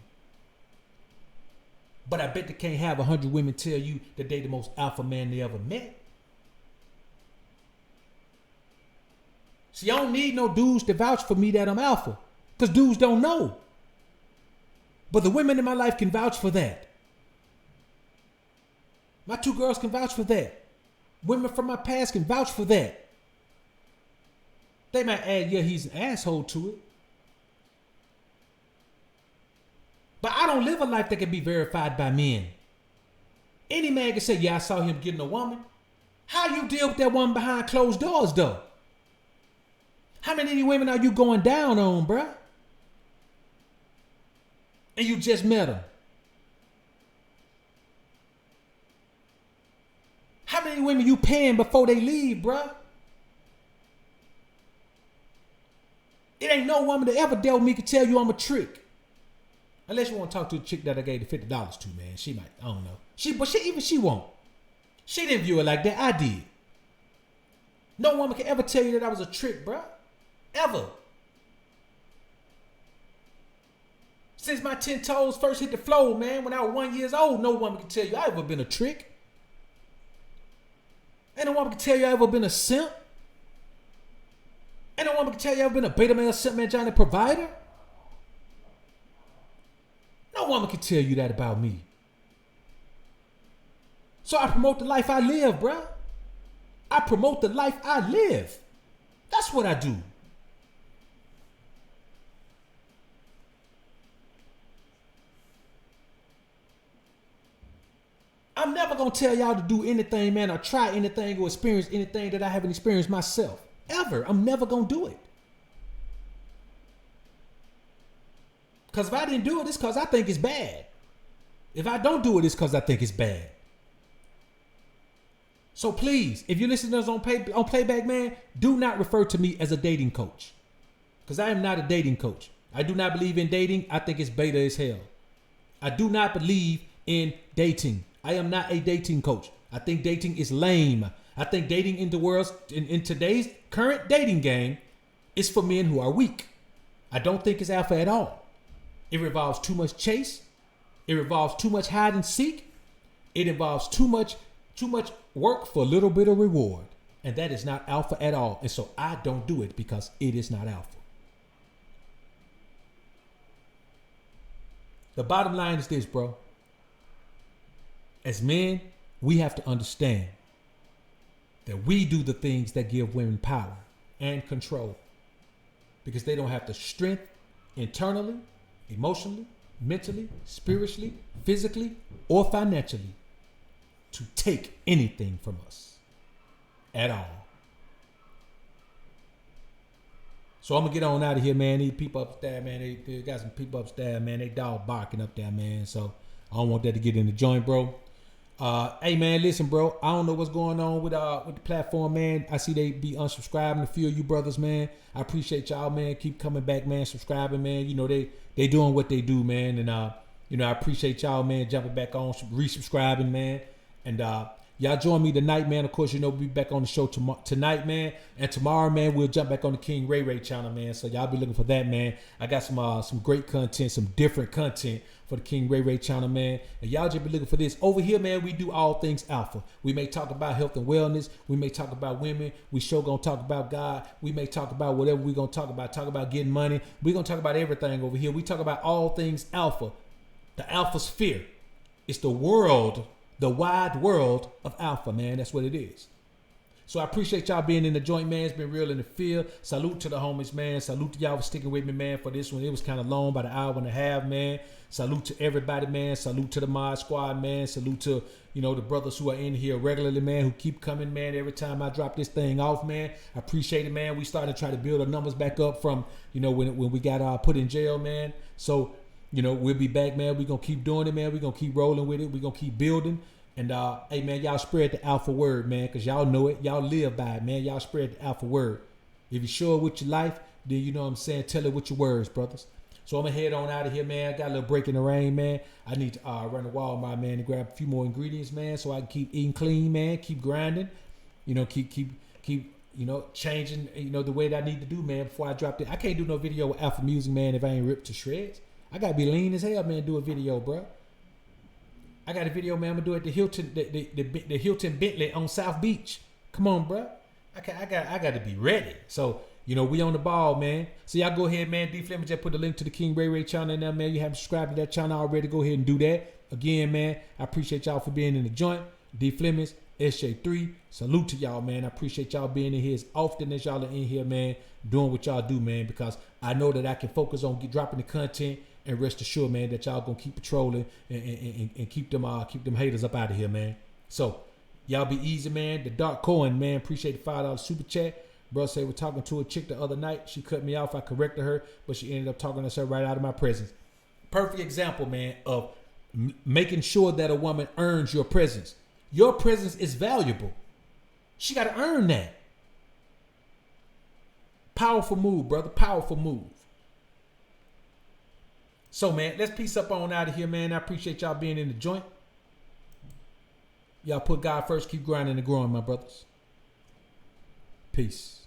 But I bet they can't have 100 women tell you that they the most alpha man they ever met. See, I don't need no dudes to vouch for me that I'm alpha. Because dudes don't know. But the women in my life can vouch for that. My 2 girls can vouch for that. Women from my past can vouch for that. They might add, yeah, he's an asshole to it. But I don't live a life that can be verified by men. Any man can say, yeah, I saw him getting a woman. How you deal with that woman behind closed doors, though? How many women are you going down on, bruh? And you just met them. How many women you paying before they leave, bruh? It ain't no woman that ever dealt with me can tell you I'm a trick. Unless you want to talk to a chick that I gave the $50 to, man. She might, I don't know. She won't. She didn't view it like that. I did. No woman can ever tell you that I was a trick, bruh. Ever. Since my 10 toes first hit the floor, man, when I was 1 year old, no woman can tell you I ever been a trick. Ain't no woman can tell you I ever been a simp. Ain't no woman can tell you I ever been a beta male, simp man, Johnny provider. No woman can tell you that about me. So I promote the life I live, bruh. I promote the life I live. That's what I do. I'm never going to tell y'all to do anything, man, or try anything or experience anything that I haven't experienced myself. Ever. I'm never going to do it. Because if I didn't do it, it's because I think it's bad. If I don't do it, it's because I think it's bad. So please, if you listen to us on Playback, man, do not refer to me as a dating coach. Because I am not a dating coach. I do not believe in dating. I think it's beta as hell. I do not believe in dating. I am not a dating coach. I think dating is lame. I think dating in the world, in today's current dating game, is for men who are weak. I don't think it's alpha at all. It involves too much chase. It involves too much hide and seek. It involves too much work for a little bit of reward. And that is not alpha at all. And so I don't do it because it is not alpha. The bottom line is this, bro. As men, we have to understand that we do the things that give women power and control, because they don't have the strength internally, emotionally, mentally, spiritually, physically, or financially to take anything from us at all. So I'm gonna get on out of here, man. These people upstairs, man, they got some people upstairs, man. They dog barking up there, man. So I don't want that to get in the joint, bro. Hey, man, listen, bro. I don't know what's going on with the platform, man. I see they be unsubscribing, a few of you brothers, man. I appreciate y'all, man. Keep coming back, man. Subscribing, man. You know, they doing what they do, man. And, you know, I appreciate y'all, man, jumping back on, resubscribing, man. And y'all join me tonight, man. Of course, you know, we'll be back on the show tonight, man. And tomorrow, man, we'll jump back on the King Ray Ray channel, man. So y'all be looking for that, man. I got some great content, some different content for the King Ray Ray channel, man. And y'all just be looking for this. Over here, man, we do all things alpha. We may talk about health and wellness. We may talk about women. We sure gonna talk about God. We may talk about whatever we gonna talk about getting money. We gonna talk about everything over here. We talk about all things alpha. The alpha sphere. It's the world, the wide world of alpha, man. That's what it is. So I appreciate y'all being in the joint, man. It's been real in the field. Salute to the homies, man. Salute to y'all for sticking with me, man, for this one. It was kind of long, about an hour and a half, man. Salute to everybody, man. Salute to the mod squad, man. Salute to, you know, the brothers who are in here regularly, man, who keep coming, man, every time I drop this thing off, man. I appreciate it, man. We started to try to build our numbers back up from, you know, when we got put in jail, man. So, you know, we'll be back, man. We're going to keep doing it, man. We're going to keep rolling with it. We're going to keep building. And, hey, man, y'all spread the alpha word, man, because y'all know it. Y'all live by it, man. Y'all spread the alpha word. If you're sure with your life, then you know what I'm saying, tell it with your words, brothers. So I'm going to head on out of here, man. I got a little break in the rain, man. I need to run to Walmart, man, and grab a few more ingredients, man, so I can keep eating clean, man, keep grinding, you know, keep you know, changing, you know, the way that I need to do, man, before I drop it. I can't do no video with Alpha Music, man, if I ain't ripped to shreds. I got to be lean as hell, man, do a video, bro. I got a video, man. I'm gonna do it at the Hilton, the Hilton Bentley on South Beach. Come on, bro. I got to be ready. So, you know, we on the ball, man. So y'all go ahead, man. D Fleming just put the link to the King Ray Ray channel in there, man. You haven't subscribed to that channel already, go ahead and do that. Again, man, I appreciate y'all for being in the joint. D Fleming's SJ3. Salute to y'all, man. I appreciate y'all being in here as often as y'all are in here, man, doing what y'all do, man, because I know that I can focus on dropping the content. And rest assured, man, that y'all gonna keep patrolling and keep them haters up out of here, man. So y'all be easy, man. The Dark Coin, man, appreciate the $5 super chat. Bro said we're talking to a chick the other night. She cut me off. I corrected her, but she ended up talking to her right out of my presence. Perfect example, man, of making sure that a woman earns your presence. Your presence is valuable. She got to earn that. Powerful move, brother. Powerful move. So, man, let's peace up on out of here, man. I appreciate y'all being in the joint. Y'all put God first. Keep grinding and growing, my brothers. Peace.